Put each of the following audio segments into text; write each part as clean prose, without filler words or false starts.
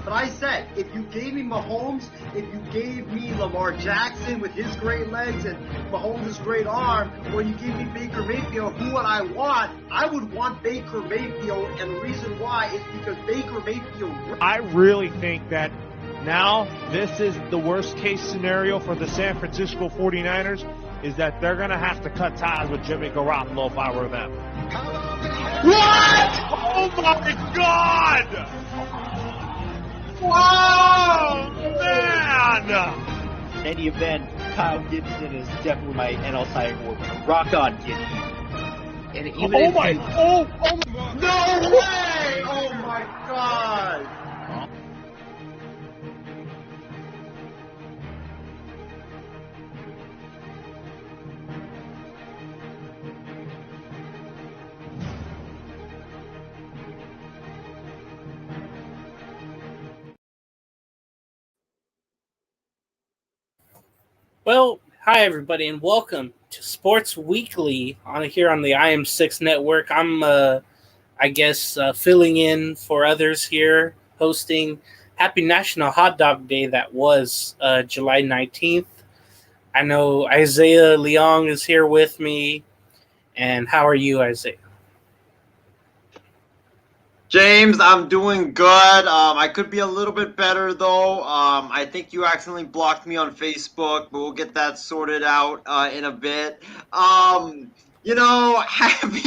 But I said, if you gave me Mahomes, if you gave me Lamar Jackson with his great legs and Mahomes' great arm, or you gave me Baker Mayfield, who would I want? I would want Baker Mayfield, and the reason why is because Baker Mayfield... I really think that now this is the worst case scenario for the San Francisco 49ers, is that they're going to have to cut ties with Jimmy Garoppolo if I were them. What? Oh my God! Wow, man! In any event, Kyle Gibson is definitely my NL Cy Young Award winner. Rock on, Gibby. And even no way! Oh my God! Well, hi everybody, and welcome to Sports Weekly here on the IM6 Network. I'm, filling in for others here, hosting Happy National Hot Dog Day. That was July 19th. I know Isaiah Leong is here with me, and how are you, Isaiah? James, I'm doing good. I could be a little bit better, though. I think you accidentally blocked me on Facebook, but we'll get that sorted out in a bit. Happy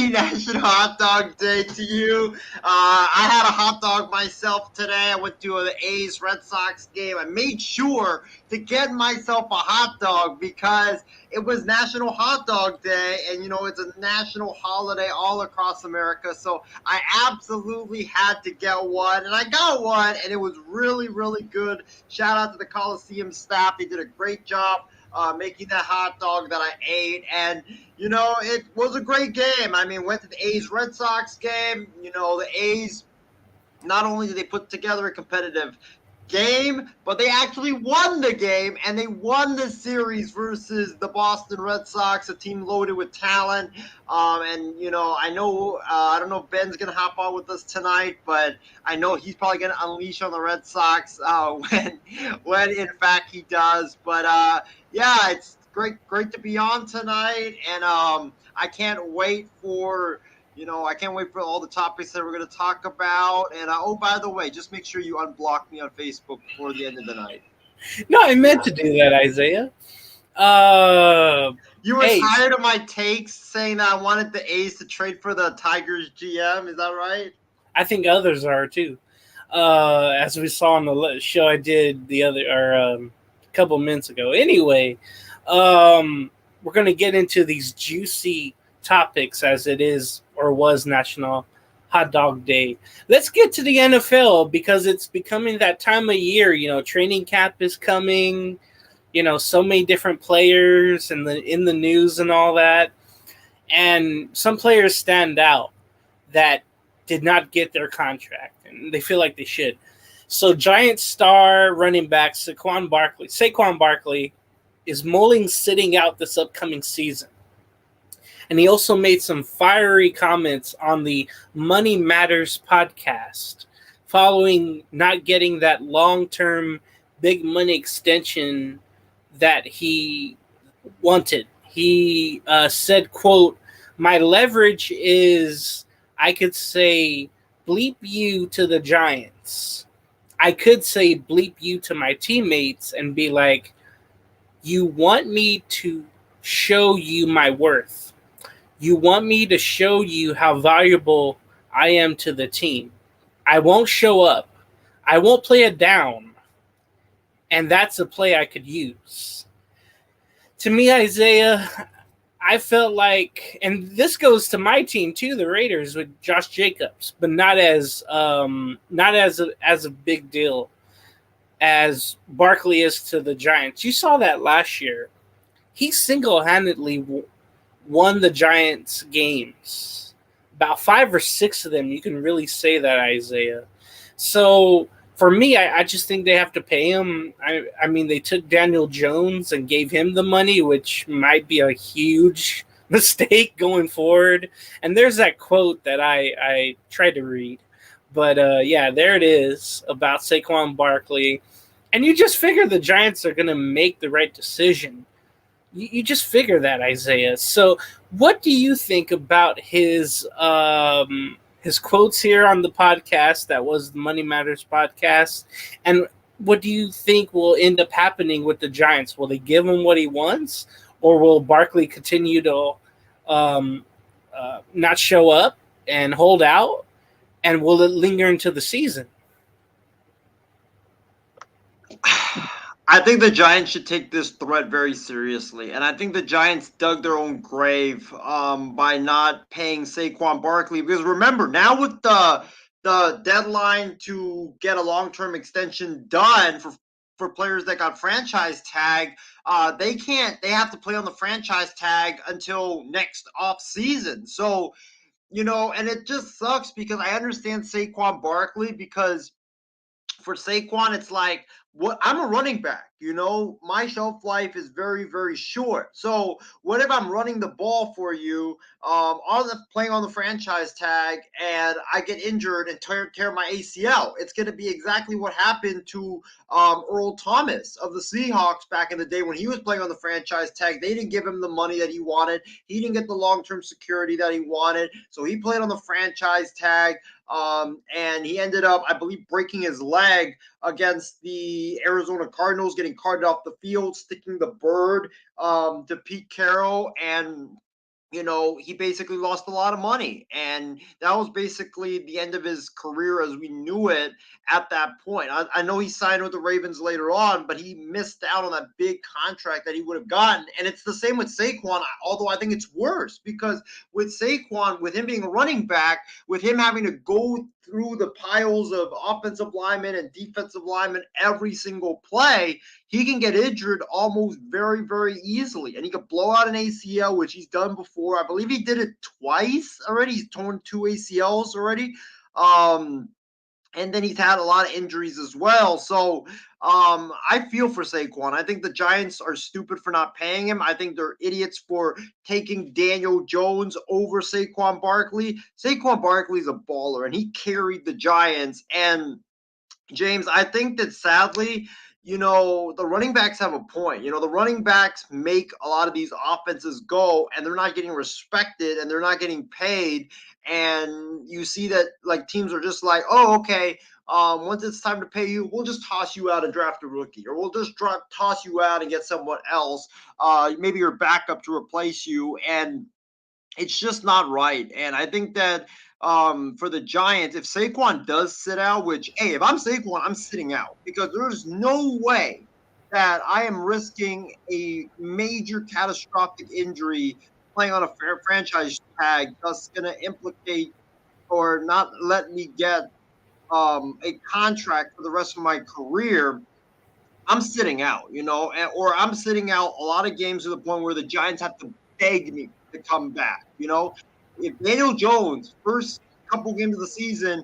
National Hot Dog Day to you. I had a hot dog myself today. I went to the A's Red Sox game. I made sure to get myself a hot dog because it was National Hot Dog Day, and, it's a national holiday all across America, so I absolutely had to get one, and I got one, and it was really, really good. Shout out to the Coliseum staff. They did a great job making that hot dog that I ate, and, it was a great game. I mean, went to the A's Red Sox game. The A's, not only did they put together a competitive game, but they actually won the game, and they won the series versus the Boston Red Sox, a team loaded with talent. I know I don't know if Ben's gonna hop on with us tonight, but I know he's probably gonna unleash on the Red Sox when in fact he does. But yeah, it's great to be on tonight, and I can't wait for all the topics that we're going to talk about. And, by the way, just make sure you unblock me on Facebook before the end of the night. No, I meant to do that, Isaiah. You were tired of my takes saying that I wanted the A's to trade for the Tigers GM. Is that right? I think others are, too. As we saw on the show I did a couple minutes ago. Anyway, we're going to get into these juicy topics as it is or was National Hot Dog Day. Let's get to the NFL because it's becoming that time of year. Training camp is coming. So many different players and in the news and all that. And some players stand out that did not get their contract, and they feel like they should. So Giant star running back Saquon Barkley is mulling sitting out this upcoming season. And he also made some fiery comments on the Money Matters podcast following not getting that long-term big money extension that he wanted. He said, quote, "My leverage is I could say bleep you to the Giants. I could say bleep you to my teammates and be like, you want me to show you my worth. You want me to show you how valuable I am to the team. I won't show up. I won't play it down. And that's a play I could use. To me, Isaiah, I felt like, and this goes to my team too, the Raiders with Josh Jacobs, but not as a big deal as Barkley is to the Giants. You saw that last year. He single-handedly won the Giants games. About 5 or 6 of them, you can really say that, Isaiah. So for me, I just think they have to pay him. I mean, they took Daniel Jones and gave him the money, which might be a huge mistake going forward. And there's that quote that I tried to read. But, yeah, there it is about Saquon Barkley. And you just figure the Giants are going to make the right decision. You just figure that, Isaiah. So what do you think about his quotes here on the podcast? That was the Money Matters podcast. And what do you think will end up happening with the Giants? Will they give him what he wants? Or will Barkley continue to not show up and hold out? And will it linger into the season? I think the Giants should take this threat very seriously, and I think the Giants dug their own grave by not paying Saquon Barkley. Because remember, now with the deadline to get a long-term extension done for players that got franchise tag, they have to play on the franchise tag until next offseason. So, and it just sucks because I understand Saquon Barkley because for Saquon, it's like, what I'm a running back, my shelf life is very, very short. So what if I'm running the ball for you, playing on the franchise tag, and I get injured and tear my ACL? It's going to be exactly what happened to Earl Thomas of the Seahawks back in the day when he was playing on the franchise tag. They didn't give him the money that he wanted. He didn't get the long-term security that he wanted. So he played on the franchise tag. And he ended up, I believe, breaking his leg against the Arizona Cardinals, getting carted off the field, sticking the bird to Pete Carroll, and he basically lost a lot of money. And that was basically the end of his career as we knew it at that point. I know he signed with the Ravens later on, but he missed out on that big contract that he would have gotten. And it's the same with Saquon, although I think it's worse because with Saquon, with him being a running back, with him having to go through the piles of offensive linemen and defensive linemen every single play, he can get injured almost very, very easily. And he could blow out an ACL, which he's done before. I believe he did it twice already. He's torn 2 ACLs already. And then he's had a lot of injuries as well. So I feel for Saquon. I think the Giants are stupid for not paying him. I think they're idiots for taking Daniel Jones over Saquon Barkley. Saquon Barkley is a baller, and he carried the Giants. And, James, I think that sadly, the running backs have a point. The running backs make a lot of these offenses go, and they're not getting respected, and they're not getting paid. And you see that, like, teams are just like, oh, okay, once it's time to pay you, we'll just toss you out and draft a rookie, or we'll just toss you out and get someone else, maybe your backup to replace you. And it's just not right. And I think that for the Giants, if Saquon does sit out, which, hey, if I'm Saquon, I'm sitting out because there's no way that I am risking a major catastrophic injury playing on a franchise tag that's going to implicate or not let me get a contract for the rest of my career. I'm sitting out, or I'm sitting out a lot of games to the point where the Giants have to beg me to come back. If Daniel Jones, first couple games of the season,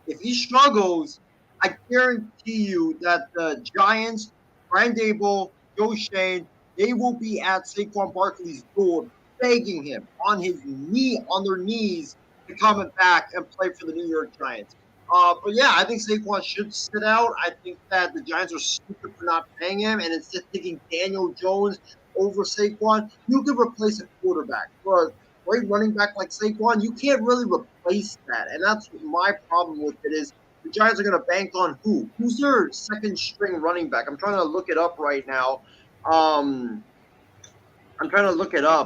if he struggles, I guarantee you that the Giants, Brian Dable, Joe Shane, they will be at Saquon Barkley's door begging him on their knees to come back and play for the New York Giants. But yeah, I think Saquon should sit out. I think that the Giants are stupid for not paying him, and it's just taking Daniel Jones over Saquon. You can replace a quarterback. For a great running back like Saquon, you can't really replace that. And that's my problem with it is the Giants are going to bank on who? Who's their second string running back? I'm trying to look it up right now.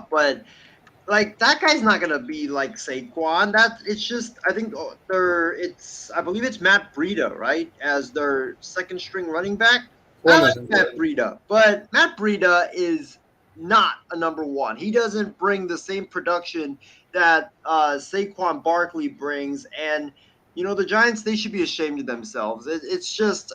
But like that guy's not gonna be like Saquon. I believe it's Matt Breida, right, as their second string running back. One I of like them. Matt Breida, but Matt Breida is not a number one. He doesn't bring the same production that Saquon Barkley brings, and the Giants, they should be ashamed of themselves. It's just,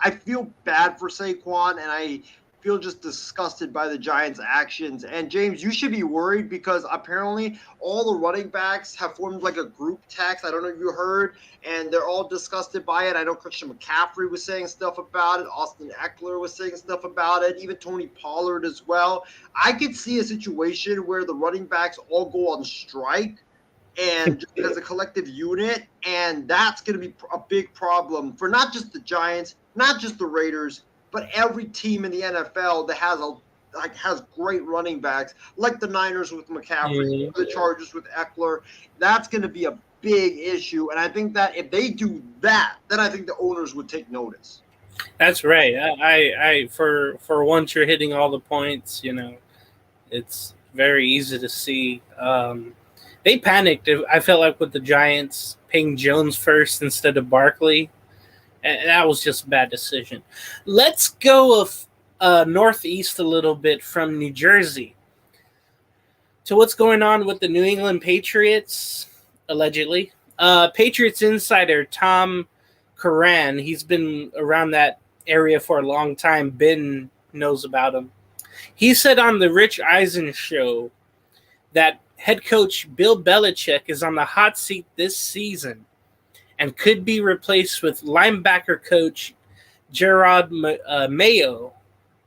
I feel bad for Saquon, and I feel just disgusted by the Giants' actions. And James, you should be worried because apparently all the running backs have formed like a group text. I don't know if you heard, and they're all disgusted by it. I know Christian McCaffrey was saying stuff about it. Austin Eckler was saying stuff about it. Even Tony Pollard as well. I could see a situation where the running backs all go on strike and just as a collective unit, and that's going to be a big problem for not just the Giants, not just the Raiders, but every team in the NFL that has great running backs, like the Niners with McCaffrey, the Chargers with Eckler. That's going to be a big issue, and I think that if they do that, then I think the owners would take notice. That's right. I for once you're hitting all the points. It's very easy to see. They panicked. I felt like with the Giants paying Jones first instead of Barkley, and that was just a bad decision. Let's go northeast a little bit from New Jersey to what's going on with the New England Patriots, allegedly. Patriots insider Tom Curran, he's been around that area for a long time. Ben knows about him. He said on the Rich Eisen show that head coach Bill Belichick is on the hot seat this season and could be replaced with linebacker coach Gerard Mayo.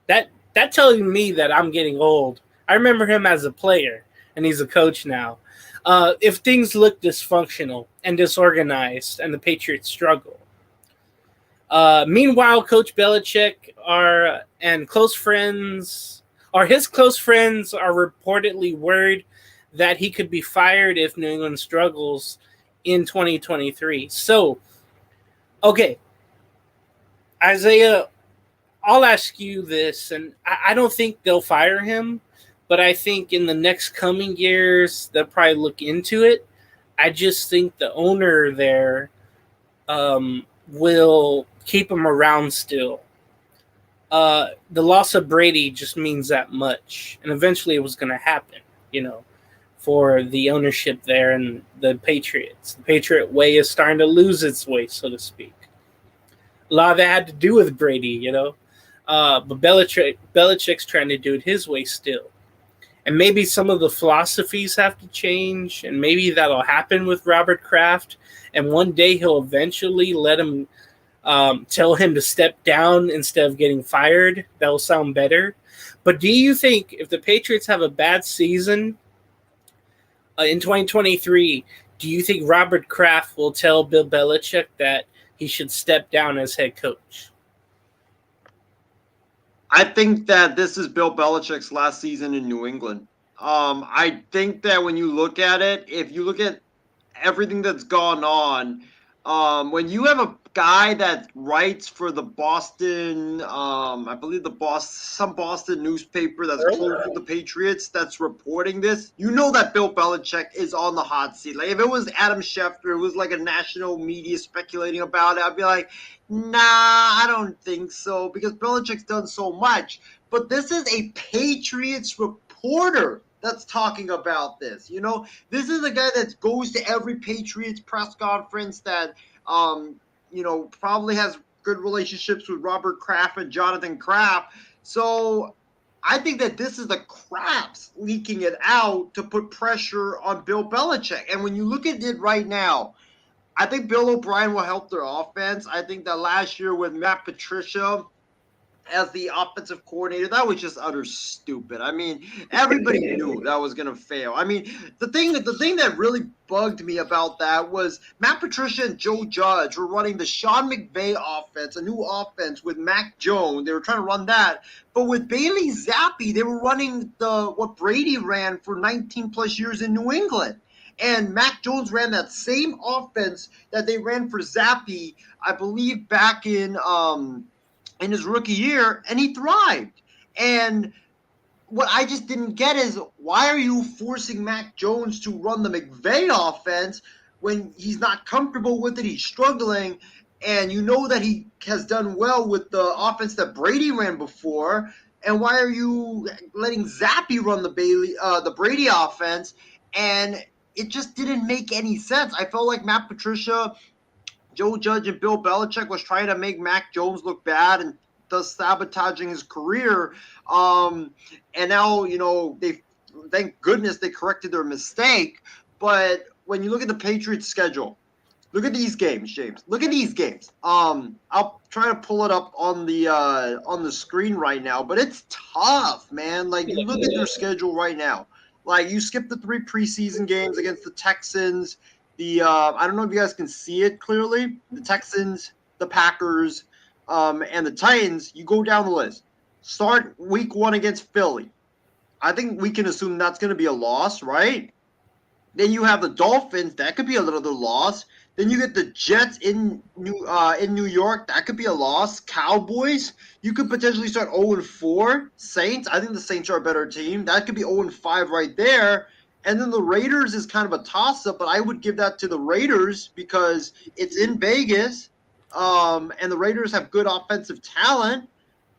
That telling me that I'm getting old. I remember him as a player, and he's a coach now. If things look dysfunctional and disorganized and the Patriots struggle. Meanwhile, Coach Belichick his close friends are reportedly worried that he could be fired if New England struggles in 2023. So, okay, Isaiah, I'll ask you this, and I don't think they'll fire him, but I think in the next coming years, they'll probably look into it. I just think the owner there will keep him around still. The loss of Brady just means that much, and eventually it was going to happen, for the ownership there and the Patriots. The Patriot way is starting to lose its way, so to speak. A lot of that had to do with Brady, but Belichick's trying to do it his way still. And maybe some of the philosophies have to change, and maybe that'll happen with Robert Kraft, and one day he'll eventually let him tell him to step down instead of getting fired. That'll sound better. But do you think if the Patriots have a bad season in 2023, do you think Robert Kraft will tell Bill Belichick that he should step down as head coach? I think that this is Bill Belichick's last season in New England. I think that when you look at it, if you look at everything that's gone on, when you have a guy that writes for the Boston, I believe some Boston newspaper that's close to the Patriots that's reporting this, that Bill Belichick is on the hot seat. Like if it was Adam Schefter, it was like a national media speculating about it, I'd be like, nah, I don't think so, because Belichick's done so much. But this is a Patriots reporter that's talking about this. This is a guy that goes to every Patriots press conference that, probably has good relationships with Robert Kraft and Jonathan Kraft. So I think that this is the Krafts leaking it out to put pressure on Bill Belichick. And when you look at it right now, I think Bill O'Brien will help their offense. I think that last year with Matt Patricia as the offensive coordinator, that was just utter stupid. I mean, everybody knew that was going to fail. I mean, the thing that really bugged me about that was Matt Patricia and Joe Judge were running the Sean McVay offense, a new offense with Mac Jones. They were trying to run that. But with Bailey Zappi, they were running what Brady ran for 19 plus years in New England. And Mac Jones ran that same offense that they ran for Zappi, I believe, back in his rookie year, and he thrived. And what I just didn't get is, why are you forcing Mac Jones to run the McVay offense when he's not comfortable with it, he's struggling? and you know that he has done well with the offense that Brady ran before. And why are you letting Zappy run the Brady offense? And it just didn't make any sense. I felt like Matt Patricia, Joe Judge, and Bill Belichick was trying to make Mac Jones look bad and thus sabotaging his career. And now, they thank goodness they corrected their mistake. But when you look at the Patriots' schedule, look at these games, James. Look at these games. I'll try to pull it up on the screen right now, but it's tough, man. Like, you look at their schedule right now. Like, you skip the 3 preseason games against the Texans. I don't know if you guys can see it clearly. The Texans, the Packers, and the Titans. You go down the list. Start week 1 against Philly. I think we can assume that's going to be a loss, right? Then you have the Dolphins. That could be a little loss. Then you get the Jets in New York. That could be a loss. Cowboys, you could potentially start 0-4. Saints, I think the Saints are a better team. That could be 0-5 right there. And then the Raiders is kind of a toss-up, but I would give that to the Raiders because it's in Vegas, and the Raiders have good offensive talent.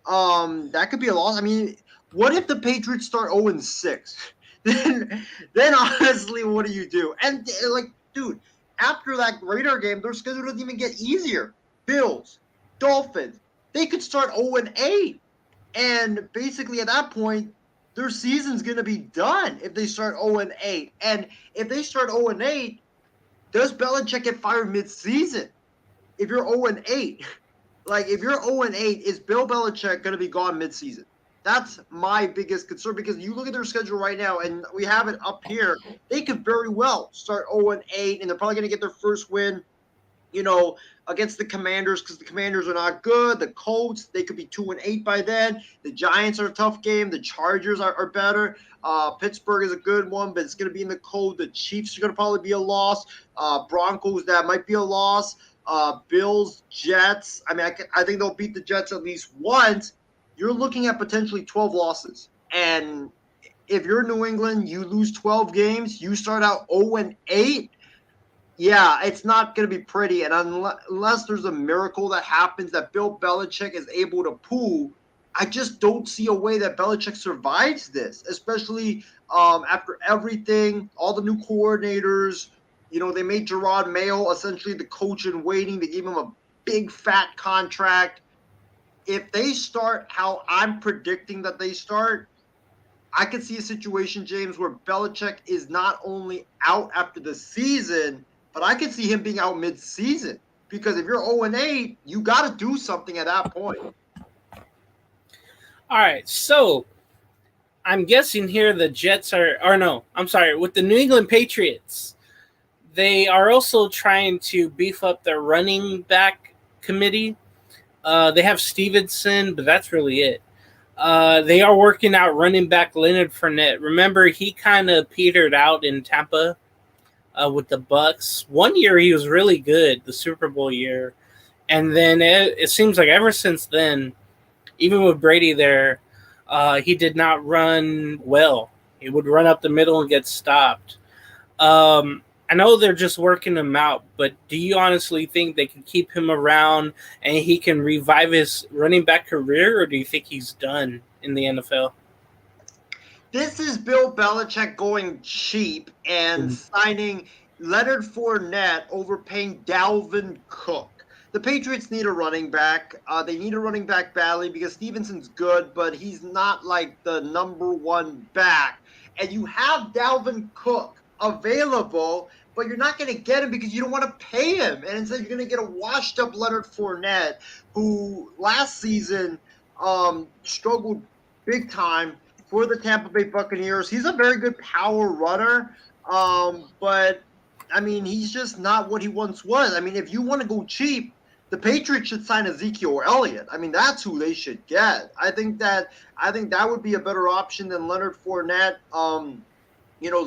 That could be a loss. I mean, what if the Patriots start 0-6? Then honestly, what do you do? And, dude, after that Raider game, their schedule doesn't even get easier. Bills, Dolphins, they could start 0-8. And basically at that point, their season's going to be done if they start 0-8. And if they start 0-8, does Belichick get fired mid-season? If you're 0-8, if you're 0-8, is Bill Belichick going to be gone mid-season? That's my biggest concern because you look at their schedule right now, and we have it up here. They could very well start 0-8, and they're probably going to get their first win, against the Commanders because the Commanders are not good. The Colts, they could be 2-8 by then. The Giants are a tough game. The Chargers are better. Pittsburgh is a good one, but it's going to be in the cold. The Chiefs are going to probably be a loss. Broncos, that might be a loss. Bills, Jets. I mean, I think they'll beat the Jets at least once. You're looking at potentially 12 losses. And if you're New England, you lose 12 games, you start out 0-8, yeah, it's not going to be pretty. And unless there's a miracle that happens that Bill Belichick is able to pull, I just don't see a way that Belichick survives this, especially after everything, all the new coordinators. They made Gerard Mayo essentially the coach in waiting. They gave him a big, fat contract. If they start how I'm predicting that they start, I could see a situation, James, where Belichick is not only out after the season, but I could see him being out mid-season. Because if you're 0-8, you got to do something at that point. All right, so I'm guessing here the Jets with the New England Patriots, they are also trying to beef up their running back committee. They have Stevenson, but that's really it. They are working out running back Leonard Fournette. Remember, he kind of petered out in Tampa with the Bucks. One year he was really good, the Super Bowl year. And then it seems like ever since then, even with Brady there, he did not run well. He would run up the middle and get stopped. I know they're just working him out, but do you honestly think they can keep him around and he can revive his running back career, or do you think he's done in the NFL? This is Bill Belichick going cheap and signing Leonard Fournette, overpaying Dalvin Cook. The Patriots need a running back. They need a running back badly because Stevenson's good, but he's not like the number one back. And you have Dalvin Cook available, but you're not going to get him because you don't want to pay him. And instead, you're going to get a washed-up Leonard Fournette, who last season struggled big time for the Tampa Bay Buccaneers. He's a very good power runner, but, I mean, he's just not what he once was. I mean, if you want to go cheap, the Patriots should sign Ezekiel Elliott. I mean, that's who they should get. I think that would be a better option than Leonard Fournette.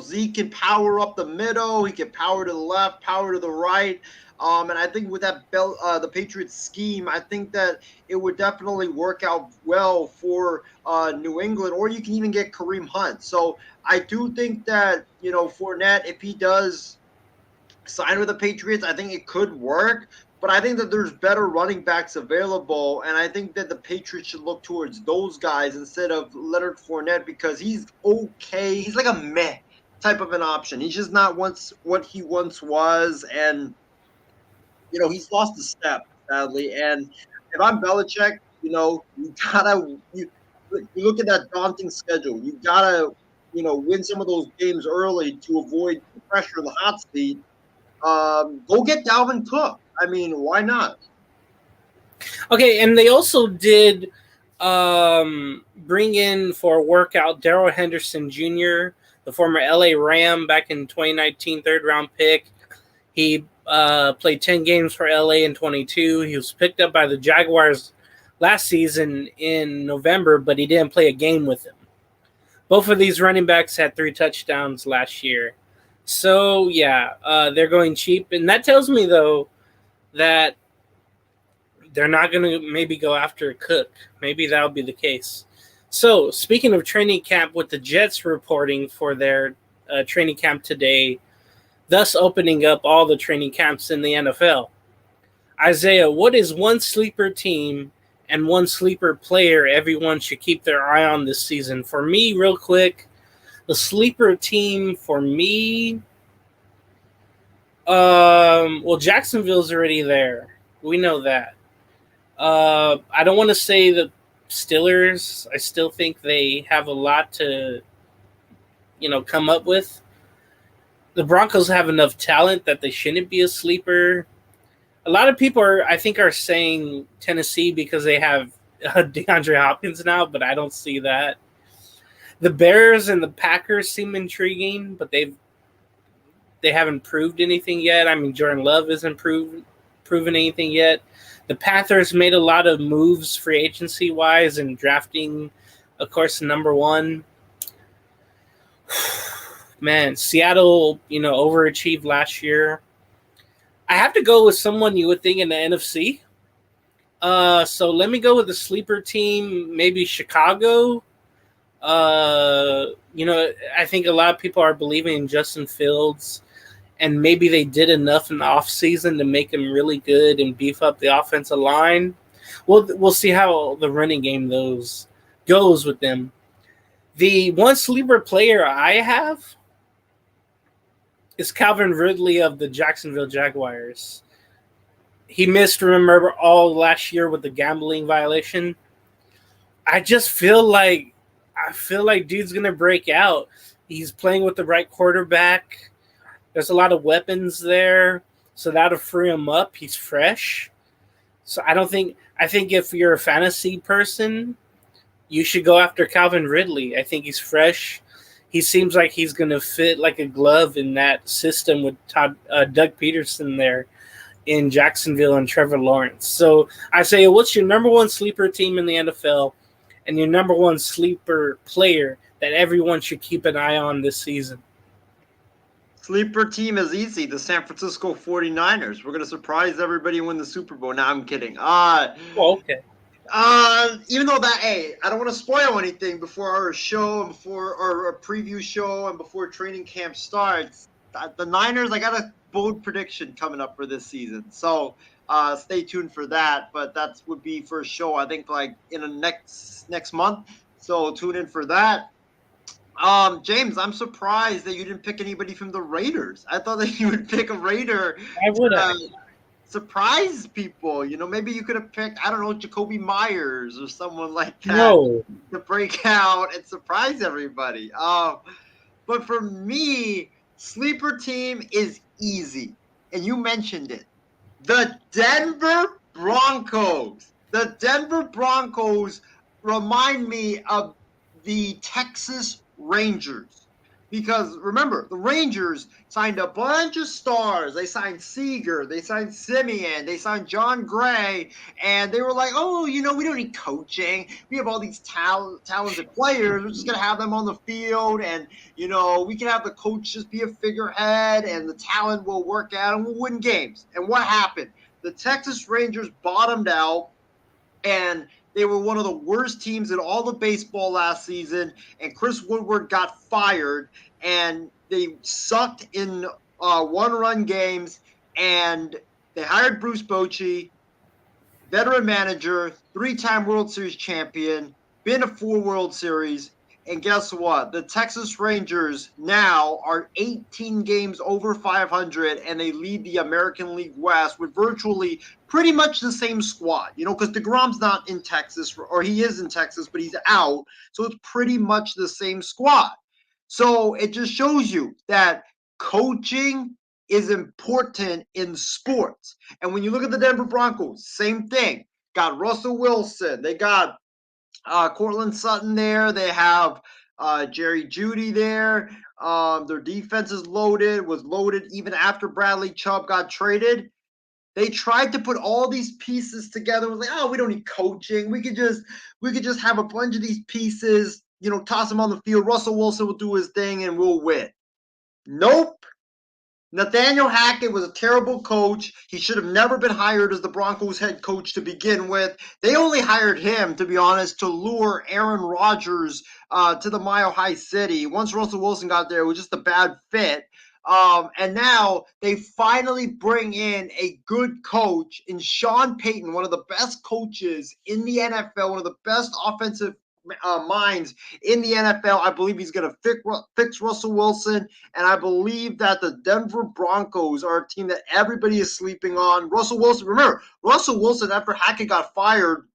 Zeke can power up the middle. He can power to the left, power to the right. And I think with that the Patriots scheme, I think that it would definitely work out well for New England. Or you can even get Kareem Hunt. So I do think that, Fournette, if he does sign with the Patriots, I think it could work. But I think that there's better running backs available, and I think that the Patriots should look towards those guys instead of Leonard Fournette because he's okay. He's like a meh type of an option. He's just not what he once was, and he's lost a step sadly. And if I'm Belichick, you look at that daunting schedule. You gotta win some of those games early to avoid the pressure of the hot seat. Go get Dalvin Cook. I mean, why not? Okay, and they also did bring in for a workout Darrell Henderson Jr., the former LA Ram back in 2019, third-round pick. He played 10 games for LA in 22. He was picked up by the Jaguars last season in November, but he didn't play a game with them. Both of these running backs had 3 touchdowns last year. So, yeah, they're going cheap. And that tells me, though, that they're not going to maybe go after Cook. Maybe that'll be the case. So, speaking of training camp, with the Jets reporting for their training camp today, thus opening up all the training camps in the NFL. Isaiah, what is one sleeper team and one sleeper player everyone should keep their eye on this season? For me, real quick, the sleeper team for me, Jacksonville's already there. We know that. I don't want to say the Steelers. I still think they have a lot to, come up with. The Broncos have enough talent that they shouldn't be a sleeper. A lot of people are saying Tennessee because they have DeAndre Hopkins now, but I don't see that. The Bears and the Packers seem intriguing, but they haven't proved anything yet. I mean, Jordan Love isn't proven anything yet. The Panthers made a lot of moves free agency-wise and drafting, of course, number 1. Man, Seattle, overachieved last year. I have to go with someone you would think in the NFC. So let me go with the sleeper team, maybe Chicago. I think a lot of people are believing in Justin Fields, and maybe they did enough in the offseason to make him really good and beef up the offensive line. We'll see how the running game goes with them. The one sleeper player I have is Calvin Ridley of the Jacksonville Jaguars. He missed, remember, all last year with the gambling violation. I just feel like dude's going to break out. He's playing with the right quarterback. There's a lot of weapons there, so that'll free him up. He's fresh. So I think if you're a fantasy person, you should go after Calvin Ridley. I think he's fresh. He seems like he's going to fit like a glove in that system with Doug Peterson there in Jacksonville and Trevor Lawrence. So I say, what's your number 1 sleeper team in the NFL and your number 1 sleeper player that everyone should keep an eye on this season? Sleeper team is easy. The San Francisco 49ers. We're going to surprise everybody and win the Super Bowl. Now I'm kidding. Okay. Even though I don't want to spoil anything before our show and before our preview show and before training camp starts. The Niners, I got a bold prediction coming up for this season. So stay tuned for that. But that would be for a show, I think, like in the next month. So tune in for that. James, I'm surprised that you didn't pick anybody from the Raiders. I thought that you would pick a Raider. I would have. Surprise people. Maybe you could have picked, I don't know, Jacoby Myers or someone like that to break out and surprise everybody. But for me, sleeper team is easy. And you mentioned it. The Denver Broncos. The Denver Broncos remind me of the Texas Rangers. Because remember, the Rangers signed a bunch of stars. They signed Seager, they signed Simeon, they signed John Gray, and they were like, we don't need coaching. We have all these talented players. We're just going to have them on the field, and, we can have the coach just be a figurehead, and the talent will work out, and we'll win games. And what happened? The Texas Rangers bottomed out, and they were one of the worst teams in all of baseball last season, and Chris Woodward got fired, and they sucked in one-run games, and They hired Bruce Bochy, veteran manager, 3-time World Series champion, been to 4 World Series. And guess what? The Texas Rangers now are 18 games over 500, and they lead the American League West with virtually pretty much the same squad. Because DeGrom's not in Texas, or he is in Texas, but he's out. So it's pretty much the same squad. So it just shows you that coaching is important in sports. And when you look at the Denver Broncos, same thing. Got Russell Wilson. They got Cortland Sutton there. They have Jerry Jeudy there. Their defense is was loaded even after Bradley Chubb got traded. They tried to put all these pieces together. It was like, we don't need coaching. We could just have a bunch of these pieces, toss them on the field. Russell Wilson will do his thing and we'll win. Nope. Nathaniel Hackett was a terrible coach. He should have never been hired as the Broncos head coach to begin with. They only hired him, to be honest, to lure Aaron Rodgers to the Mile High City. Once Russell Wilson got there, it was just a bad fit. And now they finally bring in a good coach in Sean Payton, one of the best coaches in the NFL, one of the best offensive minds in the NFL. I believe he's going to fix Russell Wilson, and I believe that the Denver Broncos are a team that everybody is sleeping on. Russell Wilson, remember, Russell Wilson, after Hackett got fired,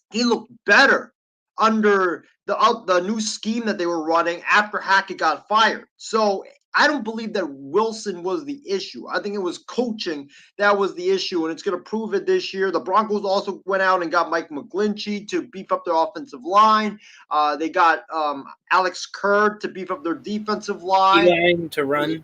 he looked better under the new scheme that they were running after Hackett got fired. So I don't believe that Wilson was the issue. I think it was coaching that was the issue, and it's going to prove it this year. The Broncos also went out and got Mike McGlinchey to beef up their offensive line. They got Alex Kerr to beef up their defensive line. P-Ryan to run.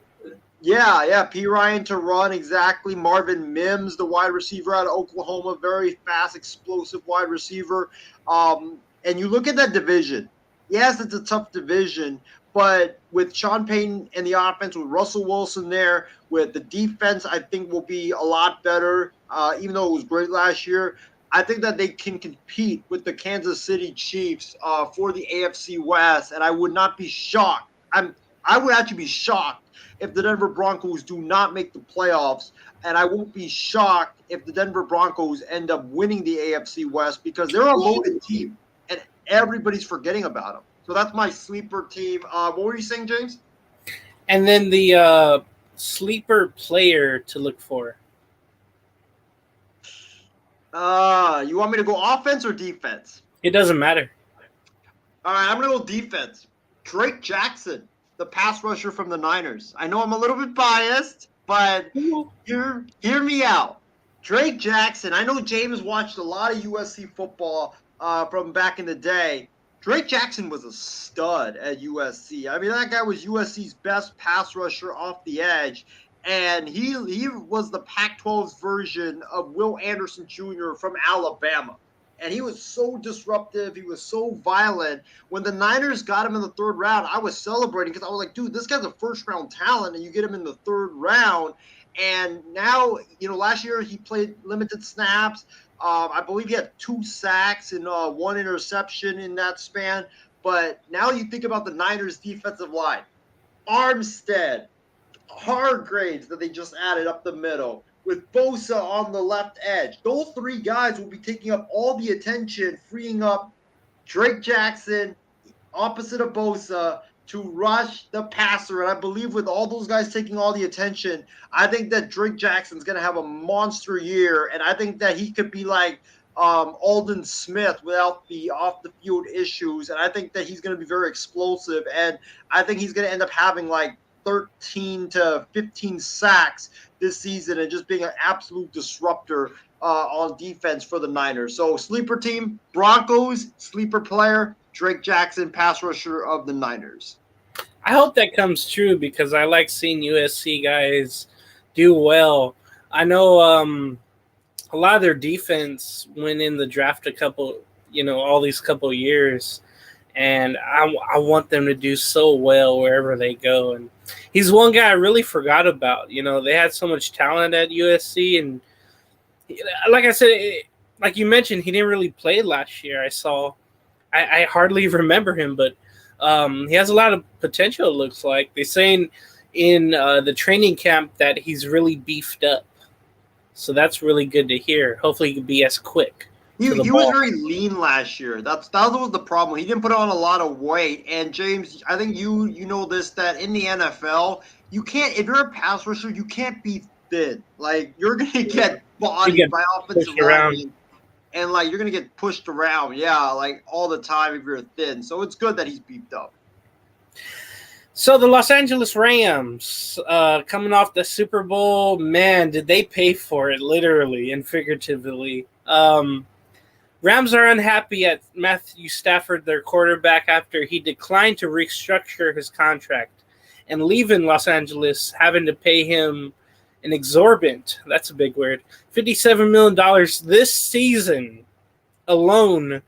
Yeah, P. Ryan to run, exactly. Marvin Mims, the wide receiver out of Oklahoma, very fast, explosive wide receiver. And you look at that division. Yes, it's a tough division, but with Sean Payton and the offense, with Russell Wilson there, with the defense, I think will be a lot better, even though it was great last year. I think that they can compete with the Kansas City Chiefs for the AFC West, and I would not be shocked. I would actually be shocked if the Denver Broncos do not make the playoffs, and I won't be shocked if the Denver Broncos end up winning the AFC West because they're a loaded team, and everybody's forgetting about them. So that's my sleeper team. What were you saying, James? And then the sleeper player to look for. You want me to go offense or defense? It doesn't matter. All right, I'm going to go defense. Drake Jackson, the pass rusher from the Niners. I know I'm a little bit biased, but hear me out. Drake Jackson, I know James watched a lot of USC football from back in the day. Drake Jackson was a stud at USC. I mean, that guy was USC's best pass rusher off the edge, and he was the Pac-12's version of Will Anderson Jr. from Alabama. And he was so disruptive. He was so violent. When the Niners got him in the 3rd round, I was celebrating because I was like, dude, this guy's a first-round talent, and you get him in the 3rd round. And now, last year he played limited snaps. I believe he had 2 sacks and 1 interception in that span. But now you think about the Niners' defensive line. Armstead, Hargraves that they just added up the middle, with Bosa on the left edge. Those 3 guys will be taking up all the attention, freeing up Drake Jackson, opposite of Bosa, to rush the passer. And I believe with all those guys taking all the attention, I think that Drake Jackson's going to have a monster year. And I think that he could be like Aldon Smith without the off-the-field issues. And I think that he's going to be very explosive. And I think he's going to end up having like 13 to 15 sacks this season and just being an absolute disruptor on defense for the Niners. So sleeper team, Broncos, sleeper player, Drake Jackson, pass rusher of the Niners. I hope that comes true because I like seeing USC guys do well. I know a lot of their defense went in the draft all these couple years, and I want them to do so well wherever they go. And he's one guy I really forgot about. They had so much talent at USC, and like I said, like you mentioned, he didn't really play last year. I hardly remember him, but he has a lot of potential, it looks like. They're saying in the training camp that he's really beefed up. So that's really good to hear. Hopefully, he can be as quick. He was very lean last year. That was the problem. He didn't put on a lot of weight. And James, I think you know this, that in the NFL, you can't, if you're a pass rusher, you can't be thin. Like, you're gonna get bodied by offensive linemen, and like you're gonna get pushed around, like all the time if you're thin. So it's good that he's beefed up. So the Los Angeles Rams, coming off the Super Bowl, man, did they pay for it, literally and figuratively. Rams are unhappy at Matthew Stafford, their quarterback, after he declined to restructure his contract and leaving Los Angeles, having to pay him an exorbitant, that's a big word, $57 million this season alone,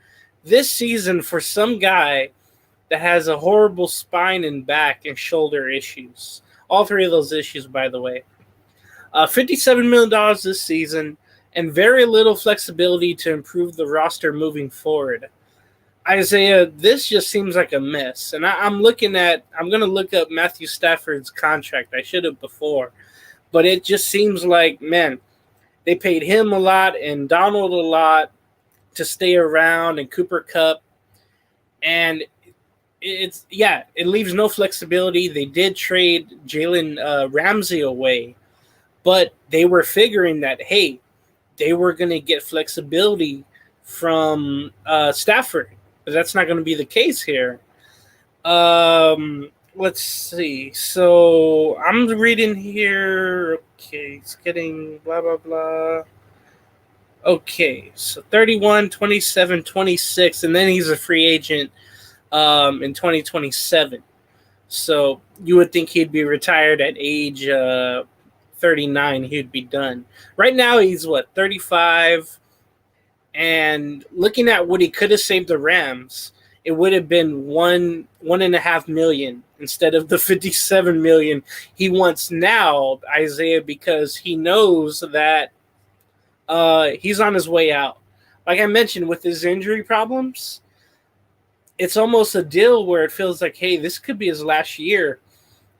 for some guy that has a horrible spine and back and shoulder issues. All three of those issues, by the way. $57 million this season, and very little flexibility to improve the roster moving forward. Isaiah, this just seems like a mess. And I'm going to look up Matthew Stafford's contract. I should have before. But it just seems like, man, they paid him a lot and Donald a lot to stay around, and Cooper Kupp. And it leaves no flexibility. They did trade Jalen Ramsey away, but they were figuring that, hey, they were going to get flexibility from Stafford. But that's not going to be the case here. Let's see. So I'm reading here. Okay, it's getting blah, blah, blah. Okay, so 31, 27, 26, and then he's a free agent in 2027. So you would think he'd be retired at age 39. He'd be done. Right now he's 35, and looking at what he could have saved the Rams, it would have been $1.5 million instead of the $57 million he wants now, Isaiah, because he knows that he's on his way out. Like I mentioned, with his injury problems, it's almost a deal where it feels like, hey, this could be his last year,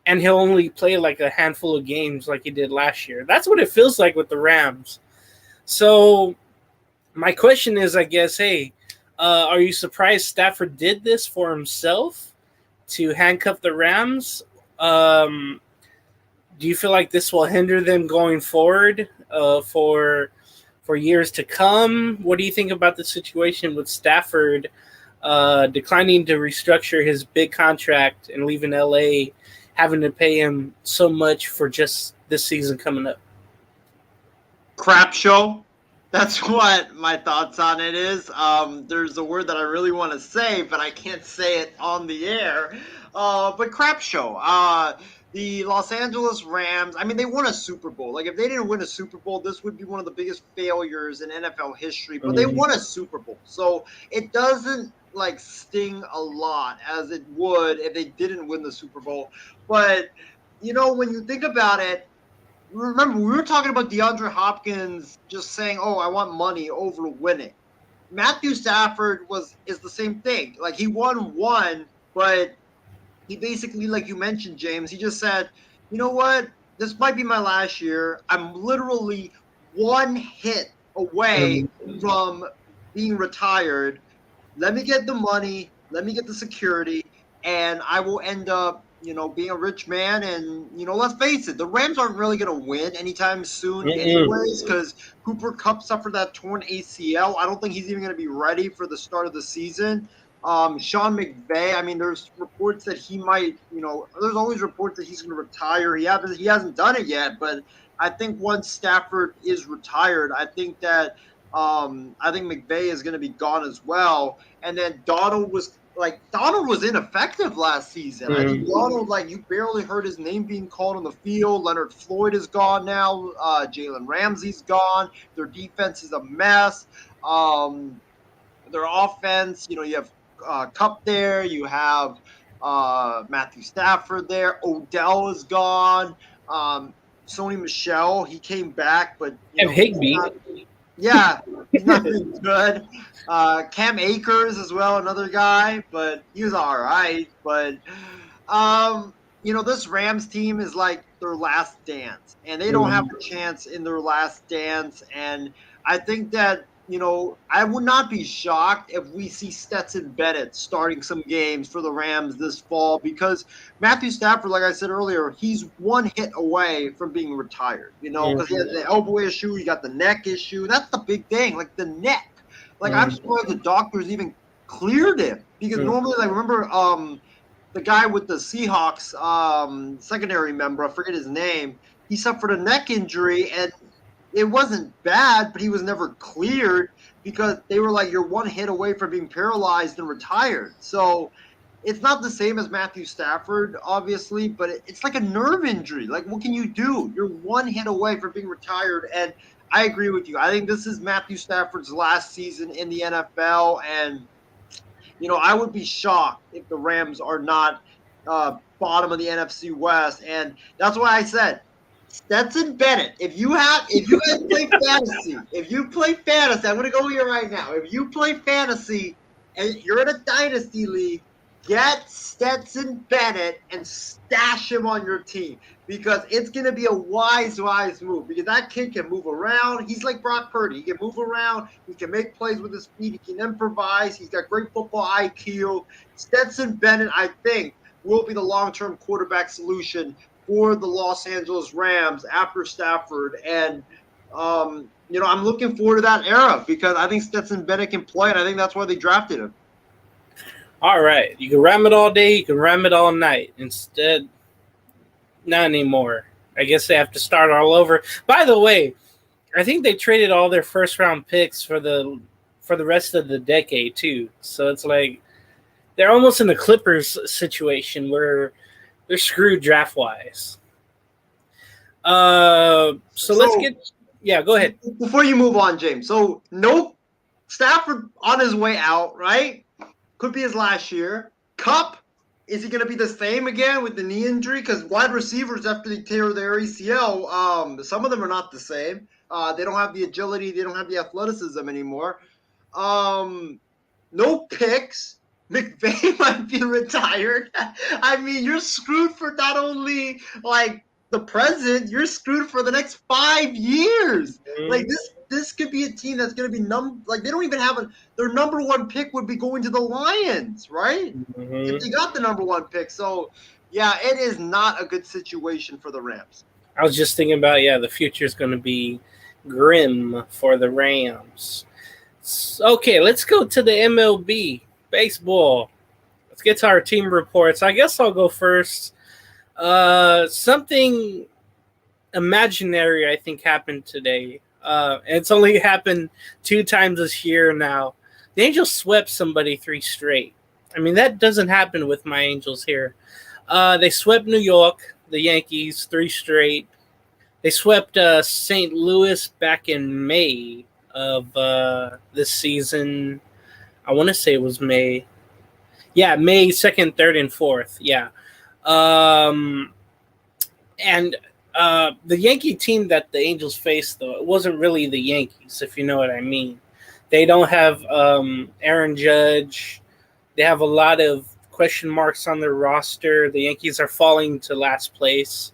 and he'll only play like a handful of games like he did last year. That's what it feels like with the Rams. So my question is, I guess, hey, are you surprised Stafford did this for himself to handcuff the Rams? Do you feel like this will hinder them going forward for years to come? What do you think about the situation with Stafford declining to restructure his big contract and leaving LA, having to pay him so much for just this season coming up? Crap show. That's what my thoughts on it is. There's a word that I really want to say, but I can't say it on the air. But crap show. The Los Angeles Rams, I mean, they won a Super Bowl. Like, if they didn't win a Super Bowl, this would be one of the biggest failures in NFL history. But they won a Super Bowl. So it doesn't, like, sting a lot as it would if they didn't win the Super Bowl. But, you know, when you think about it, remember, we were talking about DeAndre Hopkins just saying, oh, I want money over winning. Matthew Stafford is the same thing. Like, he won one, but he basically, like you mentioned, James, he just said, you know what? This might be my last year. I'm literally one hit away from being retired. Let me get the money. Let me get the security. And I will end up, you know, being a rich man. And, you know, let's face it, the Rams aren't really going to win anytime soon anyways, because Cooper Kupp suffered that torn ACL. I don't think he's even going to be ready for the start of the season. Sean McVay, I mean, there's reports that he might, you know, there's always reports that he's going to retire. He hasn't done it yet, but I think once Stafford is retired, I think that McVay is going to be gone as well. And then Donald was ineffective last season. I think Donald, like, you barely heard his name being called on the field. Leonard Floyd is gone now. Jalen Ramsey's gone. Their defense is a mess. Their offense, you know, you have Kupp there. You have Matthew Stafford there. Odell is gone. Sony Michel, he came back, but Higbee. He's not doing good. Cam Akers as well, another guy, but he was all right. But this Rams team is like their last dance, and they don't have a chance in their last dance. And I think that, I would not be shocked if we see Stetson Bennett starting some games for the Rams this fall, because Matthew Stafford, like I said earlier, he's one hit away from being retired, because he has the elbow issue, he got the neck issue. That's the big thing, like the neck. Like, I'm surprised the doctors even cleared him, because normally, like, remember the guy with the Seahawks secondary member, I forget his name, he suffered a neck injury, and it wasn't bad, but he was never cleared because they were like, you're one hit away from being paralyzed and retired. So it's not the same as Matthew Stafford, obviously, but it's like a nerve injury. Like, what can you do? You're one hit away from being retired, and I agree with you. I think this is Matthew Stafford's last season in the NFL, and I would be shocked if the Rams are not bottom of the NFC West, and that's why I said Stetson Bennett. If you guys play fantasy, I'm going to go here right now. If you play fantasy and you're in a dynasty league, get Stetson Bennett and stash him on your team, because it's going to be a wise move, because that kid can move around. He's like Brock Purdy. He can move around. He can make plays with his feet. He can improvise. He's got great football IQ. Stetson Bennett, I think, will be the long-term quarterback solution for the Los Angeles Rams after Stafford. And, I'm looking forward to that era, because I think Stetson Bennett can play, and I think that's why they drafted him. All right. You can ram it all day. You can ram it all night. Instead, not anymore. I guess they have to start all over. By the way, I think they traded all their first-round picks for the rest of the decade, too. So it's like they're almost in the Clippers situation where they're screwed draft-wise. So let's get – yeah, go ahead. Before you move on, James. So, Stafford on his way out, right? Could be his last year. Kupp, is he going to be the same again with the knee injury? Because wide receivers, after they tear their ACL, some of them are not the same. They don't have the agility. They don't have the athleticism anymore. No picks. McVay might be retired. I mean, you're screwed for not only, like, the present, you're screwed for the next 5 years. Like, this could be a team that's going to be they don't even have their number one pick would be going to the Lions, right? If they got the number one pick. So, yeah, it is not a good situation for the Rams. I was just thinking about, the future is going to be grim for the Rams. Okay, let's go to the MLB baseball. Let's get to our team reports. I guess I'll go first. Something imaginary, I think, happened today. It's only happened 2 times this year now. The Angels swept somebody 3 straight. I mean, that doesn't happen with my Angels here. They swept New York, the Yankees, 3 straight. They swept St. Louis back in May of this season. I want to say it was May. Yeah, May 2nd, 3rd, and 4th. Yeah. The Yankee team that the Angels faced, though, it wasn't really the Yankees, if you know what I mean. They don't have Aaron Judge. They have a lot of question marks on their roster. The Yankees are falling to last place.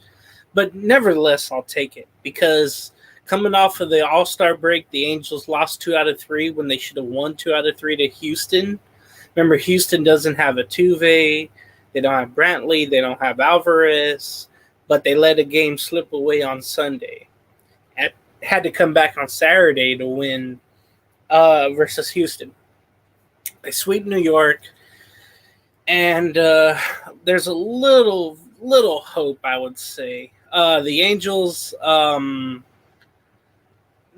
But nevertheless, I'll take it, because coming off of the All-Star break, the Angels lost 2 out of 3 when they should have won 2 out of 3 to Houston. Remember, Houston doesn't have Altuve. They don't have Brantley. They don't have Alvarez. But they let a game slip away on Sunday. Had to come back on Saturday to win versus Houston. They sweep New York. And there's a little hope, I would say. The Angels, 9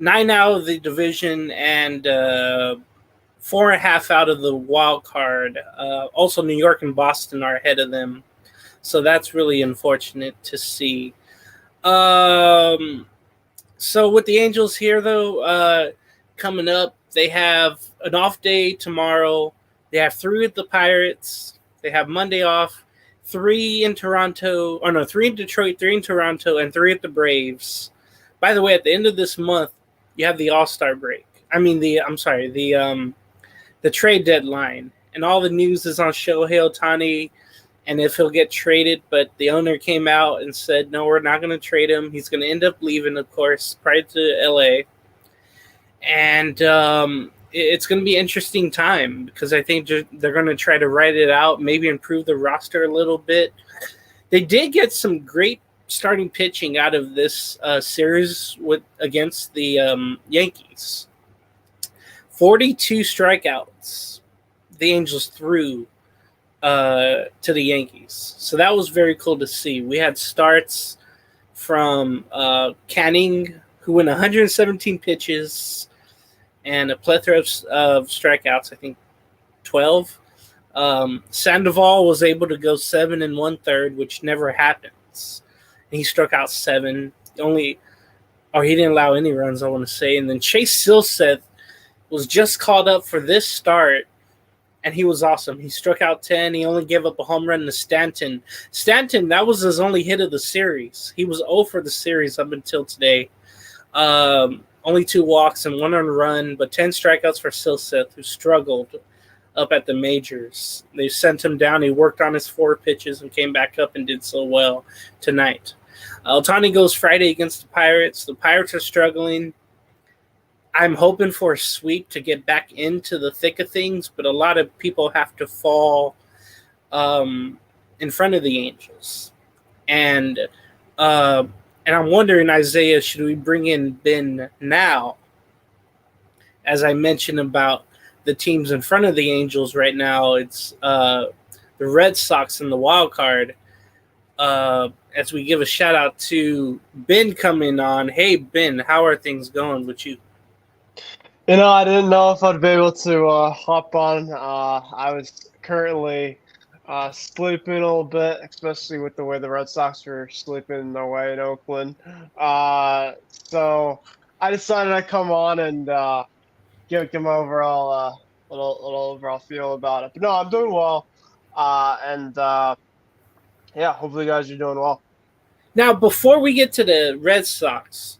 out of the division and 4.5 out of the wild card. Also, New York and Boston are ahead of them. So that's really unfortunate to see. So with the Angels here, though, coming up, they have an off day tomorrow. They have 3 with the Pirates. They have Monday off. 3 in Toronto. Or no, 3 in Detroit, 3 in Toronto, and 3 at the Braves. By the way, at the end of this month, you have the All-Star break. I mean, the trade deadline. And all the news is on Shohei Ohtani and if he'll get traded. But the owner came out and said, no, we're not going to trade him. He's going to end up leaving, of course, prior to LA. And it's going to be an interesting time because I think they're going to try to write it out, maybe improve the roster a little bit. They did get some great starting pitching out of this series against the Yankees. 42 strikeouts the Angels threw to the Yankees. So that was very cool to see. We had starts from Canning, who went 117 pitches and a plethora of strikeouts, I think 12. Sandoval was able to go 7 1/3, which never happens. And he struck out 7. He didn't allow any runs, I want to say. And then Chase Silseth was just called up for this start, and he was awesome. He struck out 10. He only gave up a home run to Stanton. Stanton, that was his only hit of the series. He was 0 for the series up until today. Only 2 walks and 1 earned run, but 10 strikeouts for Silseth, who struggled up at the majors. They sent him down. He worked on his 4 pitches and came back up and did so well tonight. Ohtani goes Friday against the Pirates. The Pirates are struggling. I'm hoping for a sweep to get back into the thick of things, but a lot of people have to fall in front of the Angels. And I'm wondering, Isaiah, should we bring in Ben now? As I mentioned about the teams in front of the Angels right now, it's the Red Sox in the wild card. As we give a shout out to Ben coming on. Hey, Ben, how are things going with you? I didn't know if I'd be able to hop on. I was currently sleeping a little bit, especially with the way the Red Sox were sleeping away in Oakland. So I decided I'd come on and give my overall little overall feel about it. But no, I'm doing well, yeah, hopefully you guys are doing well. Now, before we get to the Red Sox,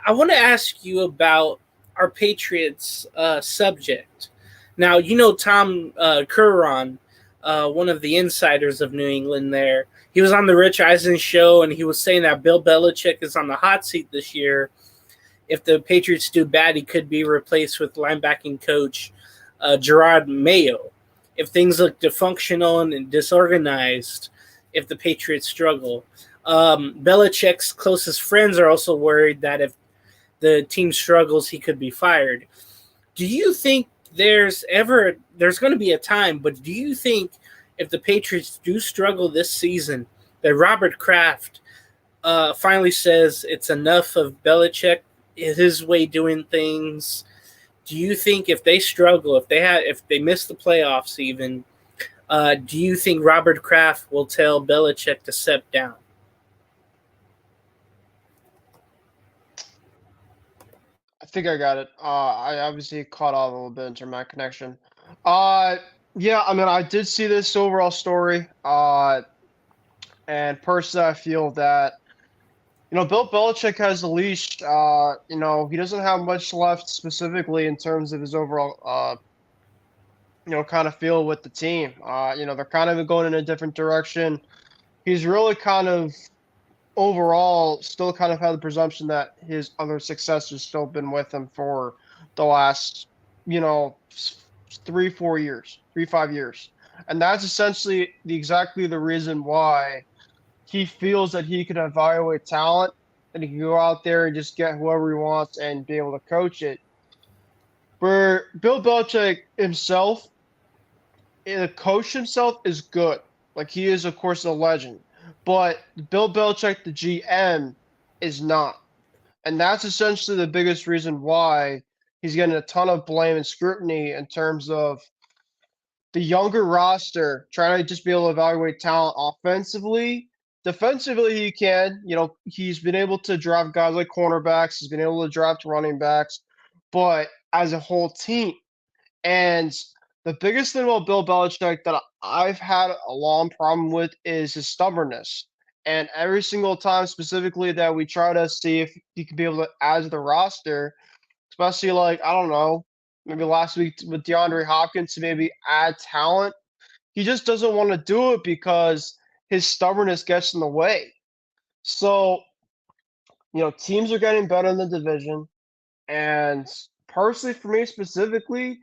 I want to ask you about our Patriots subject. Now, Tom Curran, one of the insiders of New England there, he was on the Rich Eisen show, and he was saying that Bill Belichick is on the hot seat this year. If the Patriots do bad, he could be replaced with linebacking coach Gerard Mayo. If things look dysfunctional and disorganized, if the Patriots struggle. Belichick's closest friends are also worried that if the team struggles, he could be fired. Do you think there's going to be a time, but do you think if the Patriots do struggle this season, that Robert Kraft finally says it's enough of Belichick, his way doing things? Do you think if they struggle, if they miss the playoffs even, do you think Robert Kraft will tell Belichick to step down? I think I got it. I obviously caught out a little bit in terms of my connection. Yeah, I mean, I did see this overall story. And personally, I feel that, Bill Belichick has the leash. He doesn't have much left specifically in terms of his overall, kind of feel with the team. They're kind of going in a different direction. He's really kind of overall still kind of had the presumption that his other successors still been with him for the last, 3-5 years. And that's essentially exactly the reason why he feels that he can evaluate talent and he can go out there and just get whoever he wants and be able to coach it. Where Bill Belichick himself, the coach himself is good. Like, he is, of course, a legend. But Bill Belichick, the GM, is not. And that's essentially the biggest reason why he's getting a ton of blame and scrutiny in terms of the younger roster, trying to just be able to evaluate talent offensively. Defensively, he can. He's been able to draft guys like cornerbacks. He's been able to draft running backs. But as a whole team, and the biggest thing about Bill Belichick that I've had a long problem with is his stubbornness. And every single time specifically that we try to see if he could be able to add to the roster, especially like, I don't know, maybe last week with DeAndre Hopkins to maybe add talent, he just doesn't want to do it because his stubbornness gets in the way. So, teams are getting better in the division, and personally, for me specifically,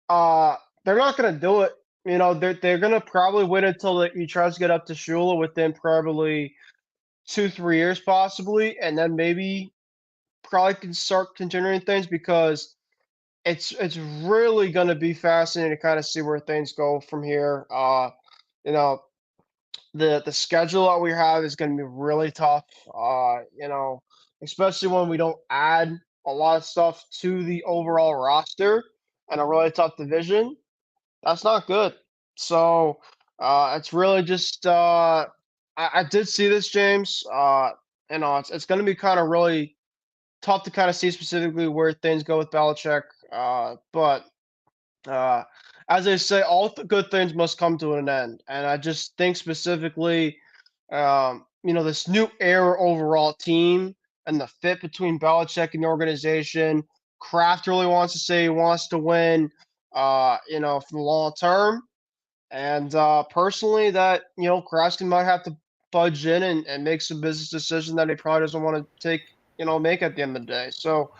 uh, they're not going to do it. They're going to probably wait until he tries to get up to Shula within probably 2-3 years, possibly, and then maybe probably can start continuing things because it's really going to be fascinating to kind of see where things go from here. You know, the schedule that we have is going to be really tough. Especially when we don't add a lot of stuff to the overall roster and a really tough division. That's not good. So it's really just I did see this, James. It's going to be kind of really tough to kind of see specifically where things go with Belichick. But uh, as they say, all good things must come to an end. And I just think specifically, this new era overall team and the fit between Belichick and the organization. Kraft really wants to say he wants to win, for the long term. And personally, that, Kraft might have to budge in and make some business decision that he probably doesn't want to make at the end of the day. So,